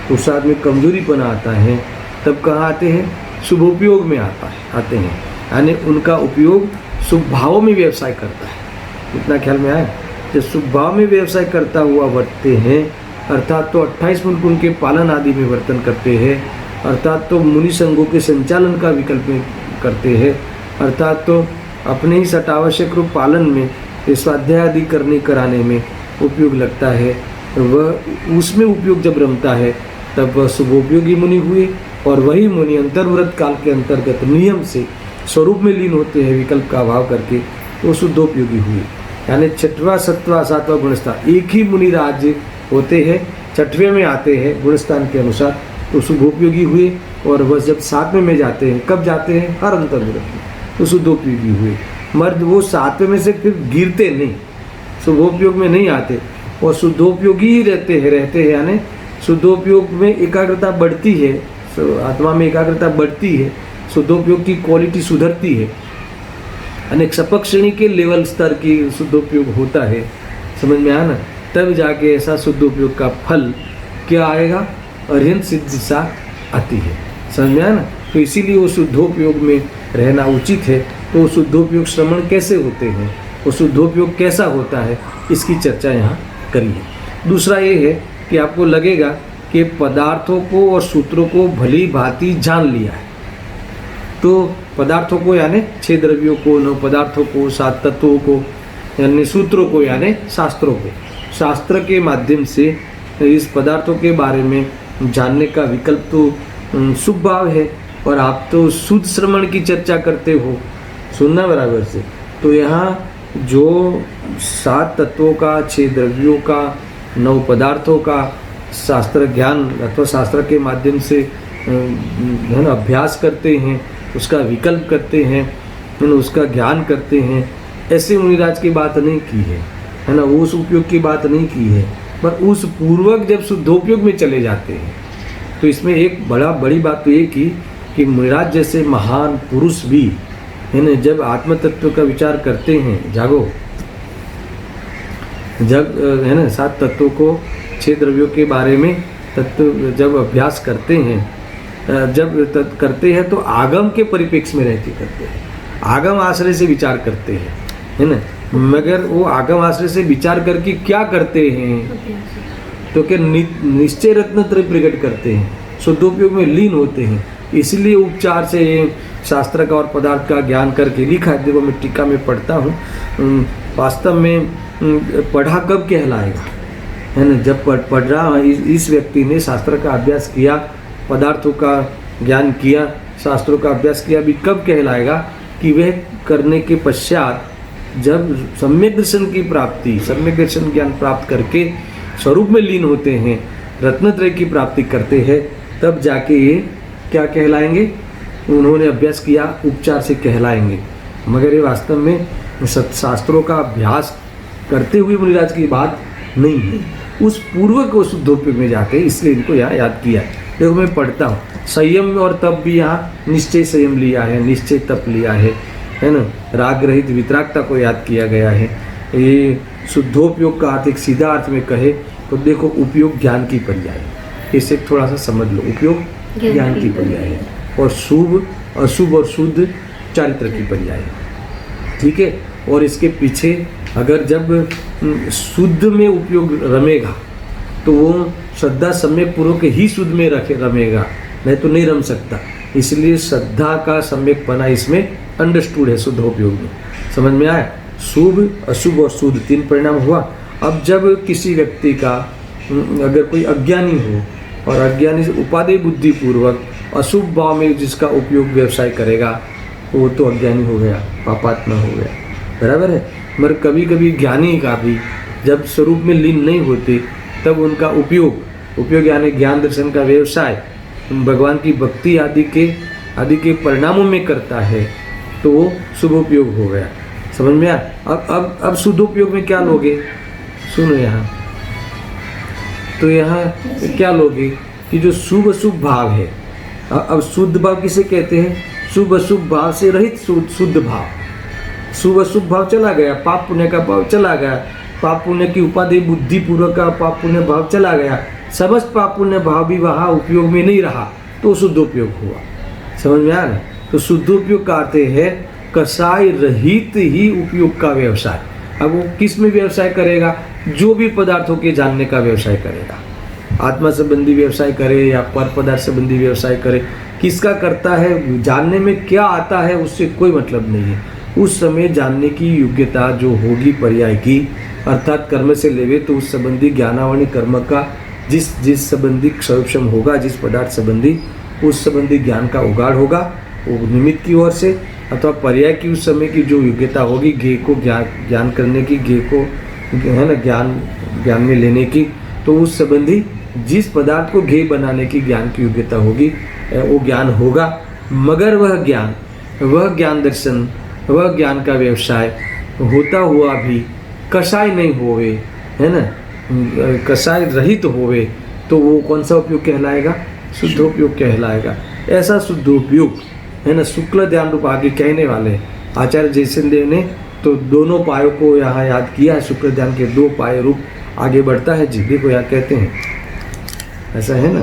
पुरुषार्थ में कमजोरीपना आता है, तब कहाँ आते हैं? शुभोपयोग में आते हैं। यानी उनका उपयोग शुभ भावों में व्यवसाय करता है। इतना ख्याल में आया। जब शुभ भाव में व्यवसाय करता हुआ वर्तते हैं, अर्थात तो 28 मुल्क उनके पालन आदि में वर्तन करते हैं, अर्थात तो मुनि संघों के संचालन का विकल्प करते हैं, अर्थात तो अपने ही सटावश्यक रूप पालन में स्वाध्याय आदि करने कराने में उपयोग लगता है, वह उसमें उपयोग जब रमता है तब वह शुभोपयोगी मुनि हुए। और वही मुनि अंतर्व्रत काल के अंतर्गत नियम से स्वरूप में लीन होते हैं विकल्प का अभाव करके, वो शुद्धोपयोगी हुए। यानी 6वां 7वां 7वां गुणस्थान एक ही मुनि राज्य होते हैं, 6वें में आते हैं गुणस्थान के अनुसार, तो शुभोपयोगी हुए। और वह जब 7वें में जाते हैं, कब जाते हैं? हर अंतर्व्रत में, तो शुद्धोपयोगी हुए। मर्द वो 7वें में से फिर गिरते नहीं, शुभोपयोग में नहीं आते और शुद्धोपयोगी ही रहते हैं। यानी शुद्धोपयोग में एकाग्रता बढ़ती है, आत्मा में एकाग्रता बढ़ती है, शुद्धोपयोग की क्वालिटी सुधरती है, अनेक सपक श्रेणी के लेवल स्तर की शुद्धोपयोग होता है। समझ में आया ना। तब जाके ऐसा शुद्धोपयोग का फल क्या आएगा? अरिहंत सिद्धि सा आती है। समझ में आया ना। तो इसीलिए वो शुद्धोपयोग में रहना उचित है। तो शुद्धोपयोग श्रवण कैसे होते हैं, वो शुद्धोपयोग कैसा होता है, इसकी चर्चा यहाँ करिए। दूसरा ये है कि आपको लगेगा कि पदार्थों को और सूत्रों को भली भांति जान लिया है। तो पदार्थों को यानी 6 द्रव्यों को, 9 पदार्थों को, 7 तत्वों को, यानी सूत्रों को यानी शास्त्रों को, शास्त्र के माध्यम से इस पदार्थों के बारे में जानने का विकल्प तो शुभ भाव है। और आप तो शुद्ध श्रवण की चर्चा करते हो, सुनना बराबर से। तो यहाँ जो 7 तत्वों का, 6 द्रव्यों का, 9 पदार्थों का शास्त्र ज्ञान अथवा शास्त्र के माध्यम से है ना अभ्यास करते हैं, उसका विकल्प करते हैं, उसका ज्ञान करते हैं, ऐसे मुनिराज की बात नहीं की है ना, उस उपयोग की बात नहीं की है। पर उस पूर्वक जब शुद्धोपयोग में चले जाते हैं तो इसमें एक बड़ी बात तो ये की कि मुनिराज जैसे महान पुरुष भी है ना, जब आत्म तत्व का विचार करते हैं, जागो, जब है ना 7 तत्वों को, 6 द्रव्यों के बारे में तत्व जब अभ्यास करते हैं, जब करते हैं तो आगम के परिप्रेक्ष्य में रहते करते हैं, आगम आश्रय से विचार करते हैं, है ना। मगर वो आगम आश्रय से विचार करके क्या करते हैं? तो क्या निश्चय रत्नत्रय प्रकट करते हैं, शुद्धोपयोग में लीन होते हैं। इसलिए उपचार से शास्त्र का और पदार्थ का ज्ञान करके लिखा है। देखो मैं टीका में पढ़ता हूँ, वास्तव में पढ़ा कब कहलाएगा, है ना, जब पढ़ रहा इस व्यक्ति ने शास्त्र का अभ्यास किया, पदार्थों का ज्ञान किया, शास्त्रों का अभ्यास किया, भी कब कहलाएगा कि वह करने के पश्चात जब सम्यक दर्शन की प्राप्ति, सम्यक दर्शन ज्ञान प्राप्त करके स्वरूप में लीन होते हैं, रत्नत्रय की प्राप्ति करते हैं, तब जाके ये क्या कहलाएंगे? उन्होंने अभ्यास किया, उपचार से कहलाएंगे। मगर ये वास्तव में शास्त्रों का अभ्यास करते हुए मुनिराज की बात नहीं है, उस पूर्वक को शुद्धोपयोग में जाते हैं, इसलिए इनको यहाँ याद किया। देखो मैं पढ़ता हूँ, संयम और तप भी यहाँ निश्चय संयम लिया है, निश्चय तप लिया है ना, राग रहित वितरागता को याद किया गया है। ये शुद्धोपयोग का अर्थ एक सीधा अर्थ में कहे तो देखो उपयोग ज्ञान की पर्याय, इसे थोड़ा सा समझ लो, उपयोग ज्ञान की पर्याय है और शुभ अशुभ और शुद्ध चारित्र की पर्याय है, ठीक है। और इसके पीछे अगर जब शुद्ध में उपयोग रमेगा तो वो श्रद्धा सम्यक पूर्वक ही शुद्ध में रमेगा, नहीं तो नहीं रम सकता। इसलिए श्रद्धा का सम्यकपना इसमें अंडरस्टूड है शुद्धोपयोग में। समझ में आया? शुभ अशुभ और शुद्ध 3 परिणाम हुआ। अब जब किसी व्यक्ति का अगर कोई अज्ञानी हो और अज्ञानी से उपादेय बुद्धि पूर्वक अशुभ भाव में जिसका उपयोग व्यवसाय करेगा, वो तो अज्ञानी हो गया, पापात्मा हो गया, बराबर है। मगर कभी कभी ज्ञानी का भी जब स्वरूप में लीन नहीं होते तब उनका उपयोग उपयोग यानी ज्ञान दर्शन का व्यवसाय भगवान की भक्ति आदि के परिणामों में करता है तो वो शुभ उपयोग हो गया। समझ में आया? अब शुद्ध उपयोग में क्या लोगे? सुनो यहाँ, तो यहाँ क्या लोगे कि जो शुभ अशुभ भाव है, अब शुद्ध भाव किसे कहते हैं? शुभ अशुभ भाव से रहित शुद्ध भाव। शुभ अशुभ भाव चला गया, पाप पुण्य का भाव चला गया, पाप पुण्य की उपाधि बुद्धि पूर्वक का पाप पुण्य भाव चला गया, समस्त पाप पुण्य भाव भी वहाँ उपयोग में नहीं रहा, तो शुद्ध उपयोग हुआ। समझ में आया ना? तो शुद्ध उपयोग का अर्थ है कसाई रहित ही उपयोग का व्यवसाय। अब वो किस में व्यवसाय करेगा? जो भी पदार्थों के जानने का व्यवसाय करेगा, आत्मा संबंधी व्यवसाय करे या पर पदार्थ संबंधी व्यवसाय करे, किसका करता है, जानने में क्या आता है उससे कोई मतलब नहीं है। उस समय जानने की योग्यता जो होगी पर्याय की, अर्थात कर्म से लेवे तो उस संबंधी ज्ञानावणी कर्म का जिस संबंधी क्षयक्षम होगा, जिस पदार्थ संबंधी उस संबंधी ज्ञान का उगाड़ होगा, वो निमित्त की ओर से अथवा पर्याय की उस समय की जो योग्यता होगी ज्ञेय को ज्ञान करने की, ज्ञेय को है ना ज्ञान में लेने की, तो उस संबंधी जिस पदार्थ को ज्ञेय बनाने की ज्ञान की योग्यता होगी वो ज्ञान होगा। मगर वह ज्ञान दर्शन, वह ज्ञान का व्यवसाय होता हुआ भी कसाय नहीं होवे, है ना, कसाय रहित होवे, तो वो कौन सा उपयोग कहलाएगा? शुद्ध उपयोग कहलाएगा। ऐसा शुद्ध उपयोग है ना शुक्ल ध्यान रूप आगे कहने वाले आचार्य जयसेन देव ने तो दोनों पायों को यहाँ याद किया है। शुक्ल ध्यान के 2 पाय रूप आगे बढ़ता है जी। देखो यहाँ कहते हैं, ऐसा है ना,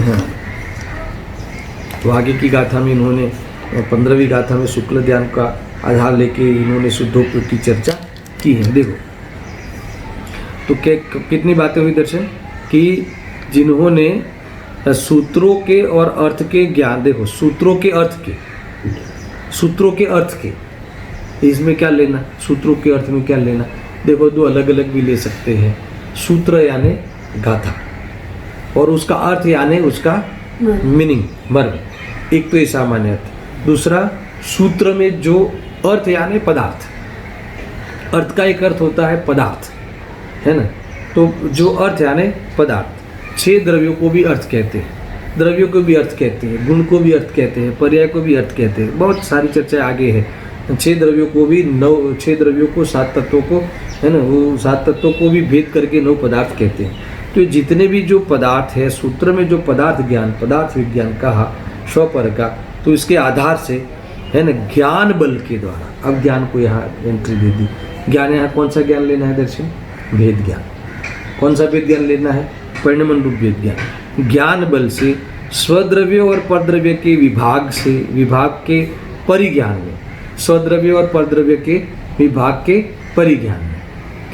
हाँ, तो आगे की गाथा में इन्होंने 15वीं गाथा में शुक्ल ध्यान का आधार लेके इन्होंने शुद्ध उपयोग की चर्चा की है। देखो तो कितनी बातें हुई दर्शन कि जिन्होंने सूत्रों के और अर्थ के ज्ञान, देखो सूत्रों के अर्थ के इसमें क्या लेना, सूत्रों के अर्थ में क्या लेना? देखो 2 अलग अलग भी ले सकते हैं। सूत्र यानी गाथा और उसका अर्थ यानी उसका मीनिंग, मर्म। एक तो ये सामान्य अर्थ, दूसरा सूत्र में जो अर्थ यानी पदार्थ। अर्थ का एक अर्थ होता है पदार्थ, है ना, तो जो अर्थ यानी पदार्थ। 6 द्रव्यों को भी अर्थ कहते हैं, द्रव्यों को भी अर्थ कहते हैं, गुण को भी अर्थ कहते हैं, पर्याय को भी अर्थ कहते हैं। बहुत सारी चर्चा आगे है। 6 द्रव्यों को भी 6 द्रव्यों को 7 तत्वों को, है ना, वो 7 तत्वों को भी भेद करके 9 पदार्थ कहते हैं। तो जितने भी जो पदार्थ है, सूत्र में जो पदार्थ विज्ञान कहा स्वपर का, तो इसके आधार से है ना ज्ञान बल के द्वारा, अब ज्ञान को यहाँ एंट्री दे दी। ज्ञान यहाँ कौन सा ज्ञान लेना है दर्शन? भेद ज्ञान। कौन सा भेद ज्ञान लेना है? परिणमन रूप भेद ज्ञान। ज्ञान बल से स्वद्रव्य और परद्रव्य के विभाग के परिज्ञान में, स्वद्रव्य और परद्रव्य के विभाग के परिज्ञान में,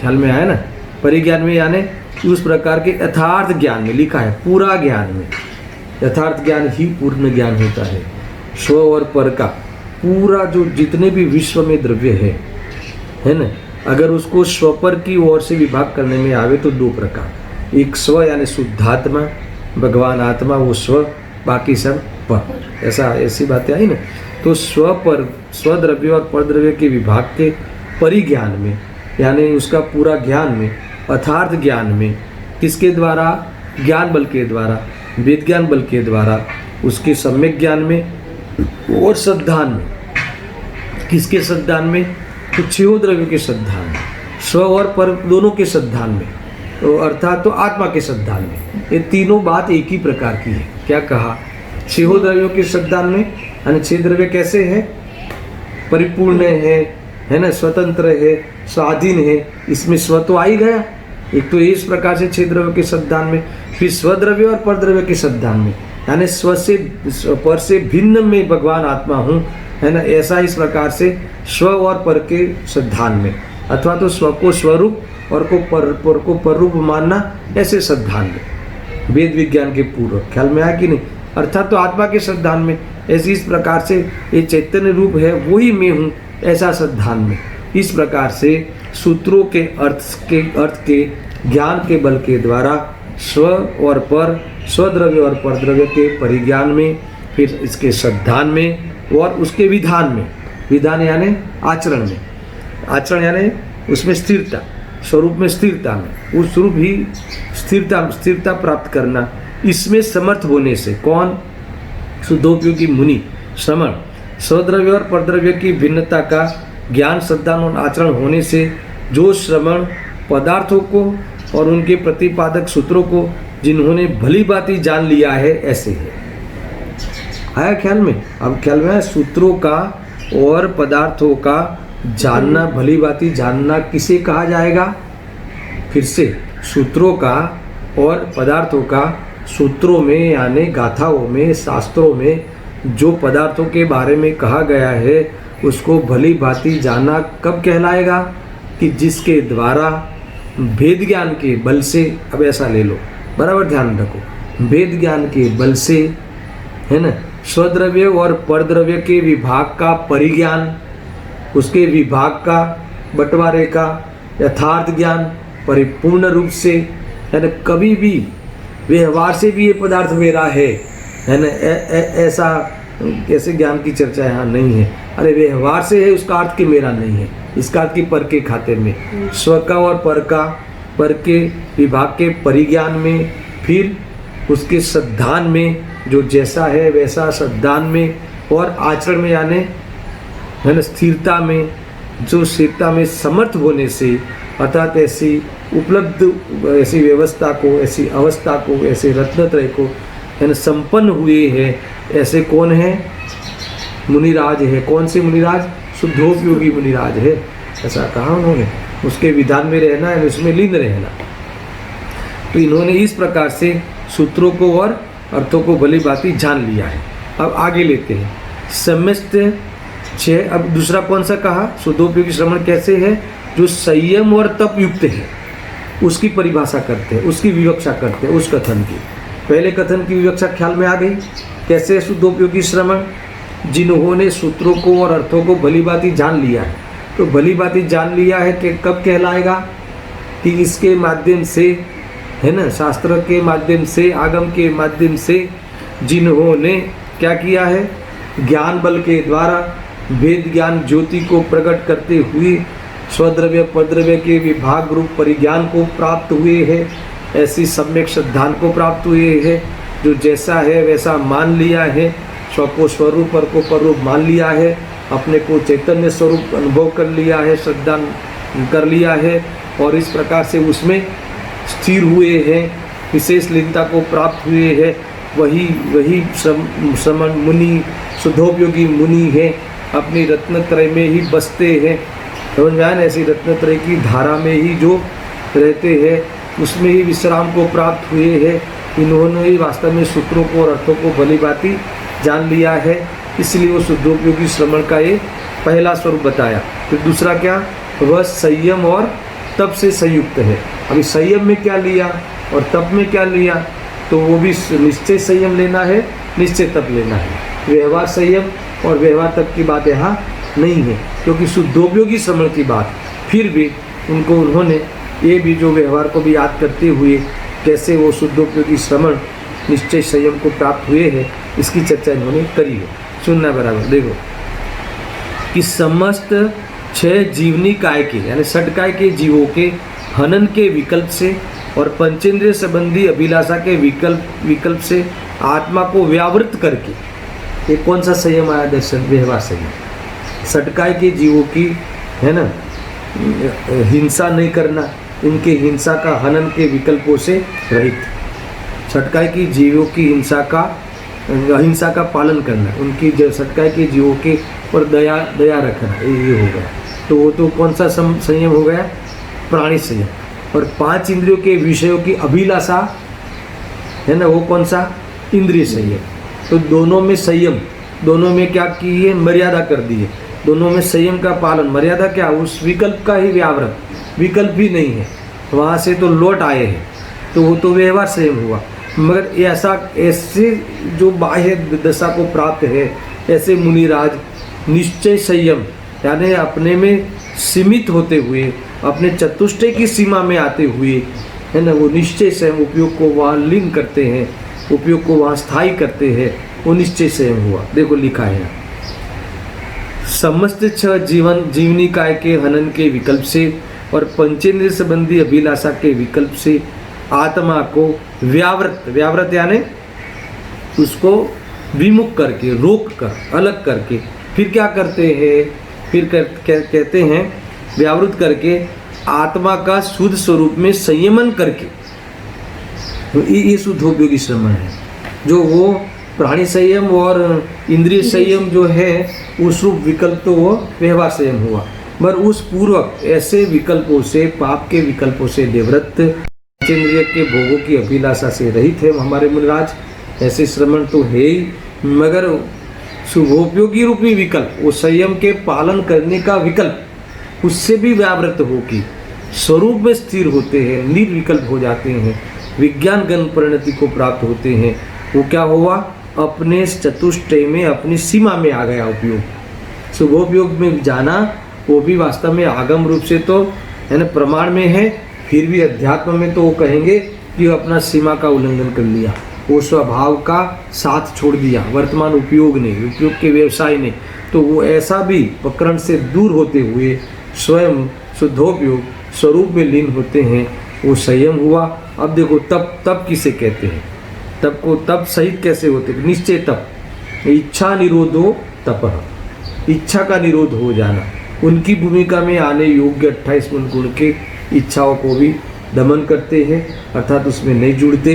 ख्याल में आया ना? परिज्ञान में यानी उस प्रकार के यथार्थ ज्ञान में लिखा है, पूरा ज्ञान में। यथार्थ ज्ञान ही पूर्ण ज्ञान होता है। स्व और पर का पूरा जो जितने भी विश्व में द्रव्य है ना, अगर उसको स्वपर की ओर से विभाग करने में आवे तो 2 प्रकार। एक स्व यानी शुद्धात्मा, भगवान आत्मा, वो स्व, बाकी सब पर। ऐसी बातें आई ना। तो स्व पर, स्वद्रव्य और परद्रव्य के विभाग के परिज्ञान में, यानी उसका पूरा ज्ञान में, अर्थार्थ ज्ञान में, किसके द्वारा? ज्ञान बल के द्वारा, वेद ज्ञान बल के द्वारा, उसके सम्यक ज्ञान में और सद्धान में। किसके सद्धान में? तो 6 द्रव्यों के सद्धान में, स्व और पर दोनों के सद्धान में, तो अर्थात तो आत्मा के सद्धान में। ये तीनों बात एक ही प्रकार की है। क्या कहा? 6 द्रव्यों के सद्धान में, यानी 6 द्रव्य कैसे हैं? परिपूर्ण है ना, स्वतंत्र है, स्वाधीन है। इसमें स्व तो आ ही गया। एक तो इस प्रकार से 6 द्रव्यों के सद्धान में, फिर स्वद्रव्य और परद्रव्य के सद्धान में, यानी स्व से पर से भिन्न में भगवान आत्मा हूँ, है ना, ऐसा इस प्रकार से स्व और पर के सद्धान में, अथवा तो स्व को स्वरूप और पर को पररूप मानना, ऐसे सद्धान में, वेद विज्ञान के पूर्व। ख्याल में आया कि नहीं? अर्थात तो आत्मा के सद्धान में, ऐसे इस प्रकार से ये चैतन्य रूप है, वही मैं हूँ, ऐसा सद्धान में। इस प्रकार से सूत्रों के अर्थ के ज्ञान के बल के द्वारा स्व और पर, स्वद्रव्य और परद्रव्य के परिज्ञान में, फिर इसके सद्धान में और उसके विधान में। विधान यानी आचरण में, आचरण यानी उसमें स्थिरता, स्वरूप में स्थिरता में, उस स्वरूप ही स्थिरता प्राप्त करना, इसमें समर्थ होने से। कौन? शुद्धोपयोगी मुनि। श्रवण, स्वद्रव्य और परद्रव्य की भिन्नता का ज्ञान, श्रद्धा और आचरण होने से जो श्रवण पदार्थों को और उनके प्रतिपादक सूत्रों को जिन्होंने भली भांति जान लिया है, ऐसे है। आया ख्याल में? अब ख्याल में आया? सूत्रों का और पदार्थों का जानना, भली भांति जानना किसे कहा जाएगा? फिर से, सूत्रों का और पदार्थों का, सूत्रों में यानी गाथाओं में, शास्त्रों में जो पदार्थों के बारे में कहा गया है उसको भली भांति जानना कब कहलाएगा? कि जिसके द्वारा भेद ज्ञान के बल से, अब ऐसा ले लो, बराबर ध्यान रखो, भेद ज्ञान के बल से, है ना, स्वद्रव्य और परद्रव्य के विभाग का परिज्ञान, उसके विभाग का, बंटवारे का यथार्थ ज्ञान परिपूर्ण रूप से, है ना, कभी भी व्यवहार से भी ये पदार्थ मेरा है ना, ऐसा कैसे ज्ञान की चर्चा यहाँ नहीं है। अरे व्यवहार से है उसका अर्थ कि मेरा नहीं है, इसका अर्थ कि पर के खाते में, स्व का और पर के विभाग के परिज्ञान में, फिर उसके सद्धान में, जो जैसा है वैसा सद्धान में, और आचरण में यानी, है ना, स्थिरता में, जो स्थिरता में समर्थ होने से, अर्थात ऐसी उपलब्ध, ऐसी व्यवस्था को, ऐसी अवस्था को, ऐसे रत्नत्रय को, है ना, संपन्न हुए हैं। ऐसे कौन है? मुनिराज है। कौन से मुनिराज? शुद्धोपयोगी मुनिराज है, ऐसा कहा उन्होंने। उसके विधान में रहना है, उसमें लीन रहना। तो इन्होंने इस प्रकार से सूत्रों को और अर्थों को भली भांति जान लिया है। अब आगे लेते हैं समस्त 6। अब दूसरा कौन सा कहा? शुद्धोपयोगी श्रवण कैसे है? जो संयम और तप युक्त है, उसकी परिभाषा करते हैं, उसकी विवक्षा करते हैं, उस कथन की। पहले कथन की विवक्षा ख्याल में आ गई। कैसे शुद्धोपयोगी श्रवण? जिन्होंने सूत्रों को और अर्थों को भली भांति जान लिया है। तो भली भांति जान लिया है कि कब कहलाएगा? कि इसके माध्यम से, है ना, शास्त्र के माध्यम से, आगम के माध्यम से जिन्होंने क्या किया है? ज्ञान बल के द्वारा वेद ज्ञान ज्योति को प्रकट करते हुए स्वद्रव्य परद्रव्य के विभाग रूप परिज्ञान को प्राप्त हुए हैं, ऐसी सम्यक श्रद्धान को प्राप्त हुए हैं, जो जैसा है वैसा मान लिया है, स्व को स्वरूप, पर को पररूप मान लिया है, अपने को चैतन्य स्वरूप अनुभव कर लिया है, श्रद्धा कर लिया है, और इस प्रकार से उसमें स्थिर हुए हैं, विशेष लीनता को प्राप्त हुए हैं। वही श्रमण मुनि, शुद्धोपयोगी मुनि है, अपनी रत्नत्रय में ही बसते हैं। समझ में आया? ऐसी रत्नत्रय की धारा में ही जो रहते हैं, उसमें ही विश्राम को प्राप्त हुए हैं। इन्होंने ही वास्तव में सूत्रों को और अर्थों को भली भांति जान लिया है, इसलिए वो शुद्धोपयोगी श्रवण का ये पहला स्वरूप बताया। फिर दूसरा क्या? वह संयम और तप से संयुक्त है। अभी संयम में क्या लिया और तप में क्या लिया? तो वो भी निश्चय संयम लेना है, निश्चय तप लेना है। व्यवहार संयम और व्यवहार तप की बात यहाँ नहीं है, क्योंकि शुद्धोपयोगी श्रवण की बात। फिर भी उन्होंने ये भी जो व्यवहार को भी याद करते हुए कैसे वो शुद्धोपयोगी श्रवण निश्चय संयम को प्राप्त हुए हैं, इसकी चर्चा इन्होंने करी है। सुनना बराबर। देखो कि समस्त 6 जीवनी काय के यानी षटकाय के जीवों के हनन के विकल्प से और पंचेंद्रिय संबंधी अभिलाषा के विकल्प से आत्मा को व्यावृत करके, ये कौन सा संयम आया? दर्शन व्यवहार संयम। षटकाय के जीवों की, है ना, हिंसा नहीं करना, इनके हिंसा का हनन के विकल्पों से रहित। षटकाय की जीवों की अहिंसा का पालन करना, उनकी षटकाय के जीवों के पर दया रखना, ये हो गया। तो वो तो कौन सा संयम हो गया? प्राणी संयम। और 5 इंद्रियों के विषयों की अभिलाषा, है ना, वो कौन सा? इंद्रिय संयम। तो दोनों में संयम, दोनों में क्या की है? मर्यादा कर दी है। दोनों में संयम का पालन। मर्यादा क्या? उस विकल्प का ही व्यावृत, विकल्प भी नहीं है, वहाँ से तो लौट आए हैं, तो वो तो व्यवहार संयम हुआ। मगर ऐसे जो बाह्य दशा को प्राप्त है, ऐसे मुनिराज निश्चय संयम यानी अपने में सीमित होते हुए, अपने चतुष्टय की सीमा में आते हुए, है ना, वो निश्चय संयम उपयोग को वहाँ लीन करते हैं, उपयोग को वहाँ स्थायी करते हैं, वो निश्चय संयम हुआ। देखो लिखा है, समस्त 6 जीवनी काय के हनन के विकल्प से और पंचेंद्रिय संबंधी अभिलाषा के विकल्प से आत्मा को व्यावृत यानी उसको विमुख करके, रोक कर, अलग करके फिर क्या करते हैं, फिर कहते हैं व्यावृत करके आत्मा का शुद्ध स्वरूप में संयमन करके, तो ये शुद्धोपयोगी श्रमण है। जो वो प्राणी संयम और इंद्रिय संयम जो है उस रूप विकल्प तो वो व्यवहार संयम हुआ, पर उस पूर्वक ऐसे विकल्पों से, पाप के विकल्पों से निवृत्त, इंद्रिय के भोगों की अभिलाषा से रहित है हमारे मुनिराज। ऐसे श्रमण तो है ही, मगर शुभोपयोगी रूपी विकल्प, वो संयम के पालन करने का विकल्प, उससे भी व्यावृत होगी, स्वरूप में स्थिर होते हैं, निर्विकल्प हो जाते हैं, विज्ञान गण परिणति को प्राप्त होते हैं। वो क्या हुआ, अपने चतुष्टय में, अपनी सीमा में आ गया उपयोग। शुभोपयोग में जाना वो भी वास्तव में आगम रूप से तो है ना, प्रमाण में है, फिर भी अध्यात्म में तो वो कहेंगे कि अपना सीमा का उल्लंघन कर लिया, वो स्वभाव का साथ छोड़ दिया, वर्तमान उपयोग ने, उपयोग के व्यवसाय ने। तो वो ऐसा भी प्रकरण से दूर होते हुए स्वयं शुद्धोपयोग स्वरूप में लीन होते हैं, वो संयम हुआ। अब देखो तप किसे कहते हैं, तप को तप सहित कैसे होते, निश्चय तप, इच्छा निरोधो तपः, इच्छा का निरोध हो जाना, उनकी भूमिका में आने योग्य 28 गुण के इच्छाओं को भी दमन करते हैं, अर्थात उसमें नहीं जुड़ते,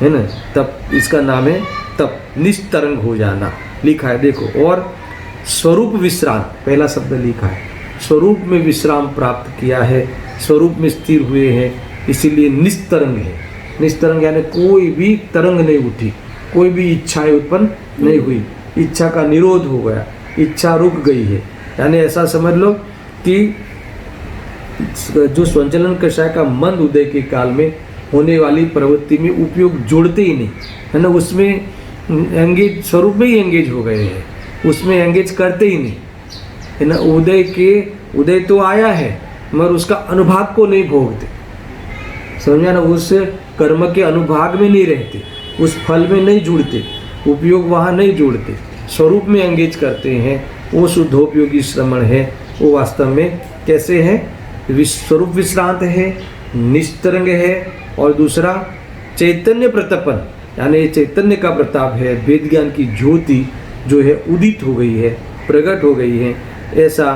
है ना। तप, इसका नाम है तप, निस्तरंग हो जाना, लिखा है देखो। और स्वरूप विश्राम, पहला शब्द लिखा है, स्वरूप में विश्राम प्राप्त किया है, स्वरूप में स्थिर हुए हैं, इसीलिए निस्तरंग है। निस्तरंग यानी कोई भी तरंग नहीं उठी, कोई भी इच्छाएं उत्पन्न नहीं हुई, इच्छा का निरोध हो गया, इच्छा रुक गई है। यानी ऐसा समझ लो कि जो संचलन कषाय का मंद उदय के काल में होने वाली प्रवृत्ति में उपयोग जोड़ते ही नहीं, है ना, उसमें एंगेज, स्वरूप में ही एंगेज हो गए हैं, उसमें एंगेज करते ही नहीं, है ना। उदय तो आया है मगर उसका अनुभाग को नहीं भोगते, समझा ना, उस कर्म के अनुभाग में नहीं रहते, उस फल में नहीं जुड़ते, उपयोग वहाँ नहीं जोड़ते, स्वरूप में एंगेज करते हैं, वो शुद्धोपयोगी श्रमण है। वो वास्तव में कैसे है, स्वरूप विश्रांत है, निस्तरंग है, और दूसरा चैतन्य प्रतपन, यानी चैतन्य का प्रताप है, वेद ज्ञान की ज्योति जो है उदित हो गई है, प्रकट हो गई है। ऐसा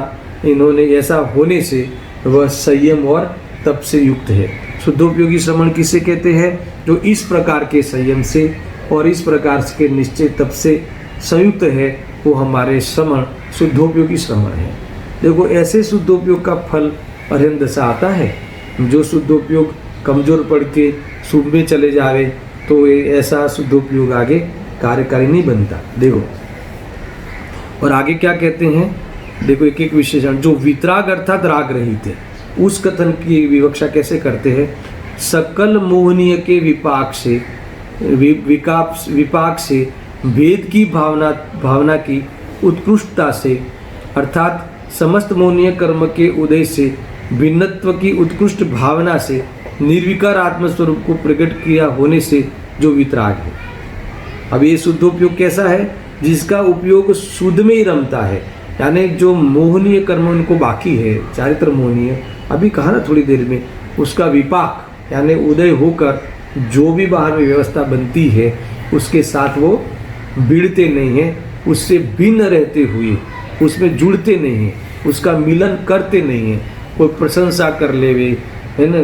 होने से वह संयम और तप से युक्त है। शुद्धोपयोगी श्रमण किसे कहते हैं, जो इस प्रकार के संयम से और इस प्रकार के निश्चय तप से संयुक्त है, वो हमारे श्रमण शुद्धोपयोगी श्रमण है। देखो ऐसे शुद्धोपयोग का फल अरहंत दशा आता है, जो शुद्धोपयोग कमजोर पड़ के शुभ में चले जावे तो ऐसा शुद्धोपयोग आगे कार्यकारी नहीं बनता। देखो और आगे क्या कहते हैं, देखो एक एक विशेषण, जो वितराग अर्थात राग रहित है, उस कथन की विवक्षा कैसे करते हैं, सकल मोहनीय के विपाक से भेद की भावना की उत्कृष्टता से, अर्थात समस्त मोहनीय कर्म के उदय से भिन्नत्व की उत्कृष्ट भावना से निर्विकार आत्मस्वरूप को प्रकट किया होने से जो वितराग है। अब ये शुद्धोपयोग कैसा है, जिसका उपयोग शुद्ध में ही रमता है, यानी जो मोहनीय कर्म उनको बाकी है, चारित्र मोहनीय, अभी कहा ना थोड़ी देर में, उसका विपाक यानी उदय होकर जो भी बाहर में व्यवस्था बनती है उसके साथ वो भिड़ते नहीं हैं, उससे भिन्न रहते हुए उसमें जुड़ते नहीं हैं, उसका मिलन करते नहीं हैं। कोई प्रशंसा कर लेवे, है ना,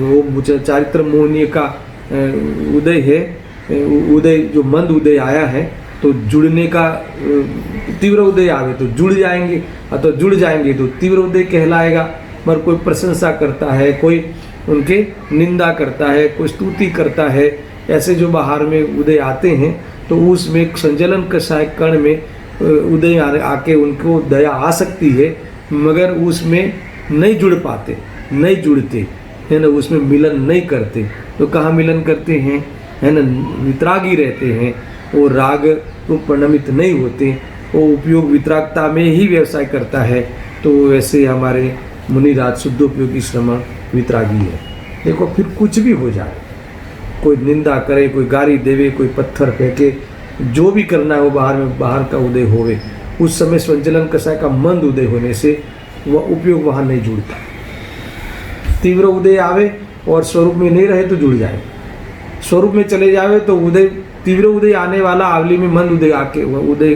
वो चारित्र मोहनीय का उदय है, उदय जो मंद उदय आया है तो जुड़ने का, तीव्र उदय आवे तो जुड़ जाएंगे, तो जुड़ जाएंगे तो तीव्र उदय कहलाएगा। मगर कोई प्रशंसा करता है, कोई उनके निंदा करता है, कोई स्तुति करता है, ऐसे जो बाहर में उदय आते हैं तो उसमें संचलन कषाय कण में उदय आके उनको दया आ सकती है, मगर उसमें नहीं जुड़ पाते, नहीं जुड़ते, है ना, उसमें मिलन नहीं करते। तो कहाँ मिलन करते हैं, है ना, वितरागी रहते हैं, वो राग रूप परिणमित नहीं होते, वो उपयोग वितरागता में ही व्यवसाय करता है। तो ऐसे हमारे मुनिराज शुद्धोपयोगी श्रमण वितरागी है। देखो फिर कुछ भी हो जाए, कोई निंदा करे, कोई गाली देवे, कोई पत्थर फेंके, जो भी करना है वो बाहर का उदय होवे, उस समय संचलन कषाय का मंद उदय होने से वह उपयोग वहाँ नहीं जुड़ता। तीव्र उदय आवे और स्वरूप में नहीं रहे तो जुड़ जाए। स्वरूप में चले जावे तो उदय, तीव्र उदय आने वाला, आवली में मंद उदय आके उदय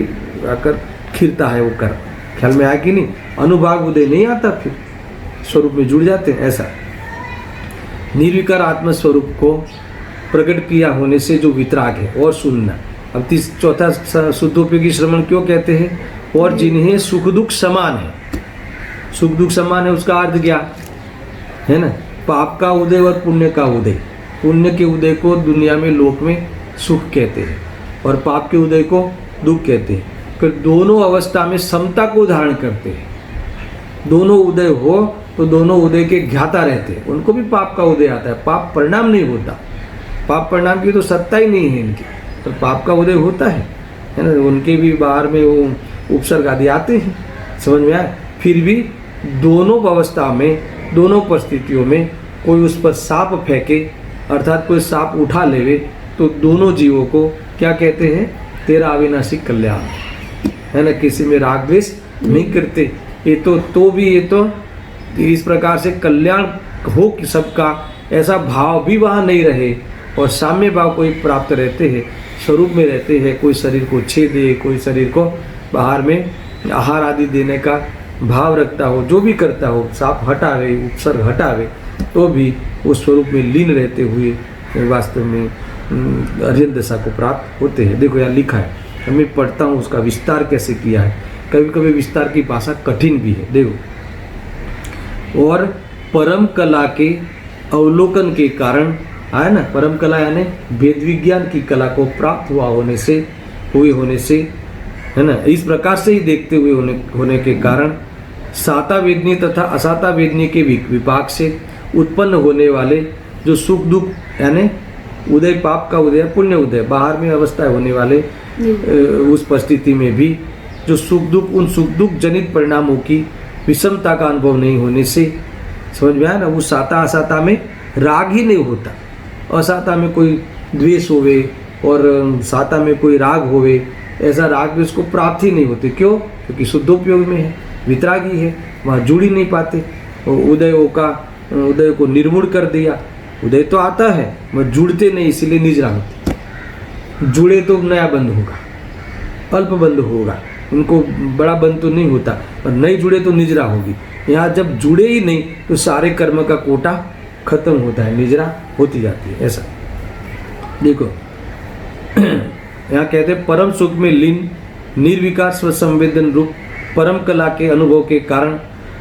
आकर खिरता है वो कर, ख्याल में आया कि नहीं। अनुभाग उदय नहीं आता, फिर स्वरूप में जुड़ जाते हैं। ऐसा निर्विकार आत्मस्वरूप को प्रकट किया होने से जो वितराग है। और सुनना, अब चौथा शुद्धोपयोगी श्रवण क्यों कहते हैं? और जिन्हें सुख दुख समान है, सुख दुख समान है उसका अर्थ क्या है ना, पाप का उदय और पुण्य का उदय। पुण्य के उदय को दुनिया में लोक में सुख कहते हैं और पाप के उदय को दुख कहते हैं। फिर दोनों अवस्था में समता को धारण करते हैं। दोनों उदय हो तो दोनों उदय के ज्ञाता रहते हैं, उनको भी पाप का उदय आता है। पाप परिणाम नहीं होता, पाप परिणाम की तो सत्ता ही नहीं है इनकी, तो पाप का उदय होता है ना। उनके भी बाहर में वो उपसर्ग आदि आते हैं, समझ में आया। फिर भी दोनों अवस्था में, दोनों परिस्थितियों में कोई उस पर सांप फेंके, अर्थात कोई सांप उठा लेवे, तो दोनों जीवों को क्या कहते हैं? तेरा अविनाशी कल्याण, है ना। किसी में राग द्वेष नहीं करते, ये तो भी ये तो इस प्रकार से कल्याण हो कि सबका, ऐसा भाव भी वहाँ नहीं रहे और साम्य भाव कोई प्राप्त रहते हैं, स्वरूप में रहते हैं। कोई शरीर को छेदे, कोई शरीर को बाहर में आहार आदि देने का भाव रखता हो, जो भी करता हो, सांप हटावे, उपसर्ग हटावे, तो भी उस स्वरूप में लीन रहते हुए वास्तव में अर्यन दशा को प्राप्त होते हैं। देखो यहाँ लिखा है, मैं पढ़ता हूँ उसका विस्तार कैसे किया है। कभी कभी विस्तार की भाषा कठिन भी है, देखो। और परम कला के अवलोकन के कारण, आया ना, परम कला यानी वेद विज्ञान की कला को प्राप्त होने से, है ना, इस प्रकार से ही देखते हुए होने के कारण साता वेदनी तथा असाता वेदनी के विपाक से उत्पन्न होने वाले जो सुख दुख, यानी उदय पाप का उदय, पुण्य उदय, बाहर में अवस्था होने वाले उस परिस्थिति में भी जो सुख दुख, उन सुख दुख जनित परिणामों की विषमता का अनुभव नहीं होने से, समझ में आया ना, उस साता असाता में राग ही नहीं होता। असाता में कोई द्वेष होवे और साता में कोई राग होवे, ऐसा राग भी उसको प्राप्त ही नहीं होते। क्यों? क्योंकि शुद्धोपयोग में है, वितरागी है, वहाँ जुड़ ही नहीं पाते। उदय को निर्मूल कर दिया। उदय तो आता है, वह जुड़ते नहीं, इसीलिए निजरा होती। जुड़े तो नया बंद होगा, अल्प बंद होगा, उनको बड़ा बंद तो नहीं होता, पर नहीं जुड़े तो निजरा होगी। यहाँ जब जुड़े ही नहीं तो सारे कर्म का कोटा खत्म होता है, निजरा होती जाती है। ऐसा देखो यहाँ कहते हैं परम सुख में लीन निर्विकार स्व संवेदन रूप परम कला के अनुभव के कारण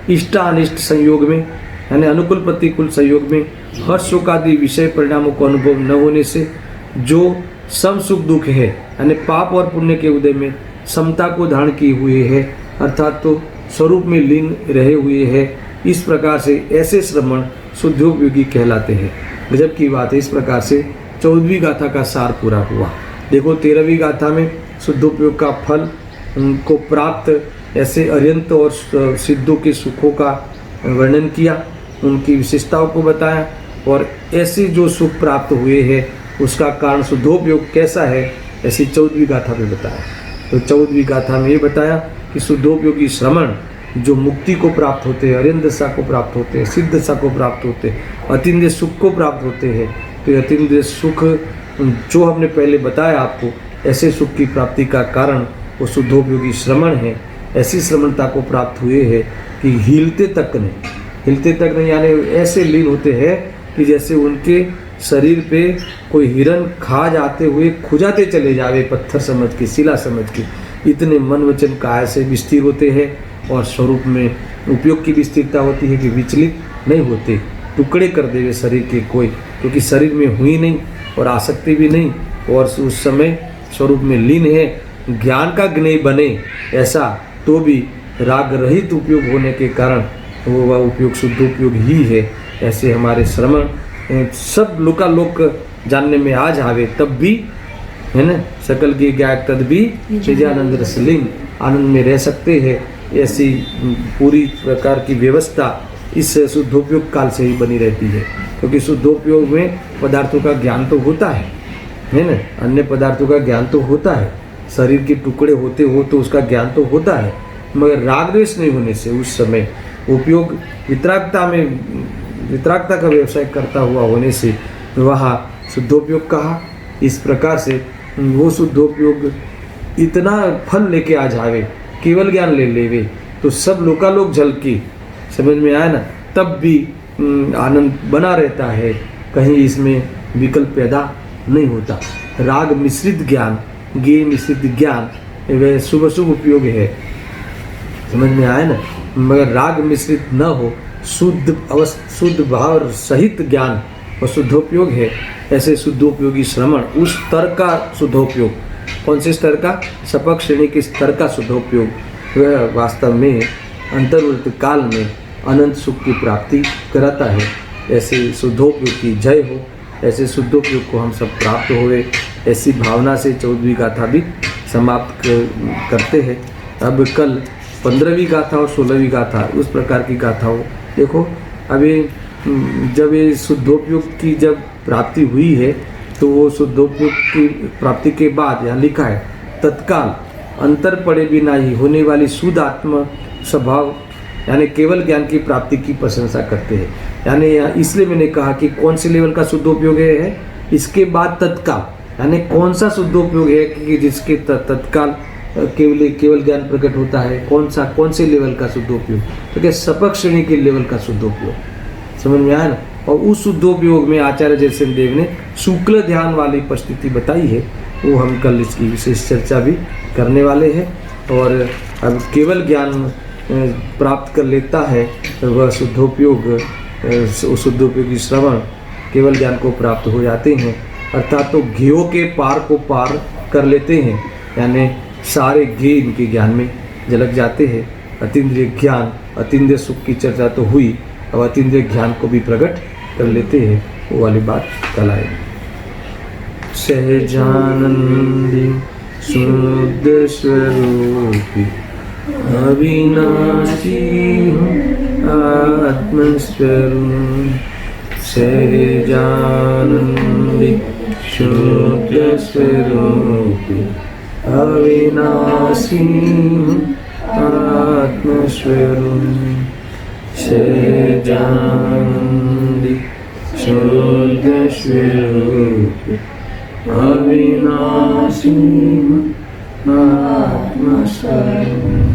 इष्टानिष्ट संयोग में, यानी अनुकूल प्रतिकूल संयोग में हर्ष शोक आदि विषय परिणामों को अनुभव न होने से जो सम सुख दुख है, यानी पाप और पुण्य के उदय में समता को धारण किए हुए है, अर्थात तो स्वरूप में लीन रहे हुए है। इस प्रकार से ऐसे श्रवण शुद्धोपयोगी कहलाते हैं। गजब की बात है। इस प्रकार से 14वीं गाथा का सार पूरा हुआ। देखो 13वीं गाथा में शुद्धोपयोग का फल को प्राप्त ऐसे अर्यंत और सिद्धों के सुखों का वर्णन किया, उनकी विशेषताओं को बताया और ऐसे जो सुख प्राप्त हुए हैं उसका कारण शुद्धोपयोग कैसा है, ऐसी 14वीं गाथा में बताया। तो 14वीं गाथा में ये बताया कि शुद्धोपयोगी श्रवण जो मुक्ति को प्राप्त होते हैं, अर्यन दशा को प्राप्त होते हैं, सिद्ध दशा को प्राप्त होते हैं, अतीन्द्रिय सुख को प्राप्त होते हैं। तो अतीन्द्रिय सुख जो हमने पहले बताया आपको, ऐसे सुख की प्राप्ति का कारण वो शुद्धोपयोगी श्रवण है। ऐसी श्रवणता को प्राप्त हुए हैं कि हिलते तक नहीं, यानी ऐसे लीन होते हैं कि जैसे उनके शरीर पे कोई हिरण खा जाते हुए खुजाते चले जावे, पत्थर समझ के, शिला समझ के। इतने मन वचन काया से विस्तीर होते हैं और स्वरूप में उपयोग की भी स्थिरता होती है कि विचलित नहीं होते, टुकड़े कर देवे शरीर के कोई, क्योंकि शरीर में हुई नहीं और आसक्ति भी नहीं और उस समय स्वरूप में लीन है। ज्ञान का ज्ञेय बने ऐसा, तो भी राग रहित उपयोग होने के कारण वो वह उपयोग शुद्ध उपयोग ही है। ऐसे हमारे श्रवण सब लोकालोक जानने में आ जावे, तब भी, है ना, सकल की ज्ञान तद भी निजानंद रसलीन, आनंद में रह सकते हैं। ऐसी पूरी प्रकार की व्यवस्था इस शुद्धोपयोग काल से ही बनी रहती है, क्योंकि शुद्धोपयोग में पदार्थों का ज्ञान तो होता है ना, अन्य पदार्थों का ज्ञान तो होता है, शरीर के टुकड़े होते हो तो उसका ज्ञान तो होता है, मगर राग द्वेष नहीं होने से उस समय उपयोग वितरागता में वितरागता का व्यवसाय करता हुआ होने से वह शुद्धोपयोग कहा। इस प्रकार से वो शुद्धोपयोग इतना फल लेके आ जावे, केवल ज्ञान ले लेवे तो सब लोकालोक झलकी, समझ में आया ना, तब भी आनंद बना रहता है, कहीं इसमें विकल्प पैदा नहीं होता। राग मिश्रित ज्ञान, गे मिश्रित ज्ञान वह शुभ उपयोग है, समझ में आया ना। मगर राग मिश्रित न हो, शुद्ध भाव सहित ज्ञान और शुद्धोपयोग है। ऐसे शुद्धोपयोगी श्रवण उस स्तर का शुद्धोपयोग, कौन से स्तर का? सपक श्रेणी के स्तर का शुद्धोपयोग, वह वास्तव में अंतर्वर्ती काल में अनंत सुख की प्राप्ति कराता है। ऐसे शुद्धोपयोग की जय हो, ऐसे शुद्धोपयोग को हम सब प्राप्त होए, ऐसी भावना से 14वीं गाथा भी समाप्त करते हैं। अब कल 15वीं गाथा और 16वीं गाथा, उस प्रकार की गाथाओं देखो। अभी जब ये शुद्धोपयोग की जब प्राप्ति हुई है तो वो शुद्धोपयोग की प्राप्ति के बाद यहाँ लिखा है, तत्काल अंतर पड़े बिना ही होने वाली शुद्ध आत्म स्वभाव यानी केवल ज्ञान की प्राप्ति की प्रशंसा करते हैं। यानी इसलिए मैंने कहा कि कौन से लेवल का शुद्धोपयोग है, इसके बाद तत्काल, यानी कौन सा शुद्धोपयोग है कि जिसके तत्काल केवल ज्ञान प्रकट होता है। कौन से लेवल का शुद्धोपयोग? तो क्या सपक श्रेणी के लेवल का शुद्धोपयोग, समझ में आया ना। और उस शुद्धोपयोग में आचार्य जयसिंह देव ने शुक्ल ध्यान वाली परिस्थिति बताई है, वो हम कल इसकी विशेष चर्चा भी करने वाले हैं। और अब केवल ज्ञान प्राप्त कर लेता है वह शुद्धोपयोगी श्रवण केवल ज्ञान को प्राप्त हो जाते हैं, अर्थात तो घेयों के पार को पार कर लेते हैं, यानी सारे घे इनके ज्ञान में झलक जाते हैं। अतीन्द्रिय ज्ञान, अतीन्द्रिय सुख की चर्चा तो हुई, अब अतीन्द्रिय ज्ञान को भी प्रकट कर लेते हैं, वो वाली बात कल आएगी। सहजानंदी शुद्ध स्वरूपी अविनाशी आत्मस्वरूप, सहजानंदी शुद्ध स्वरूपी अविनाशी आत्मस्वरूप, सहजानंदी शुद्ध स्वरूप अविनाशी आत्मस्वरूप।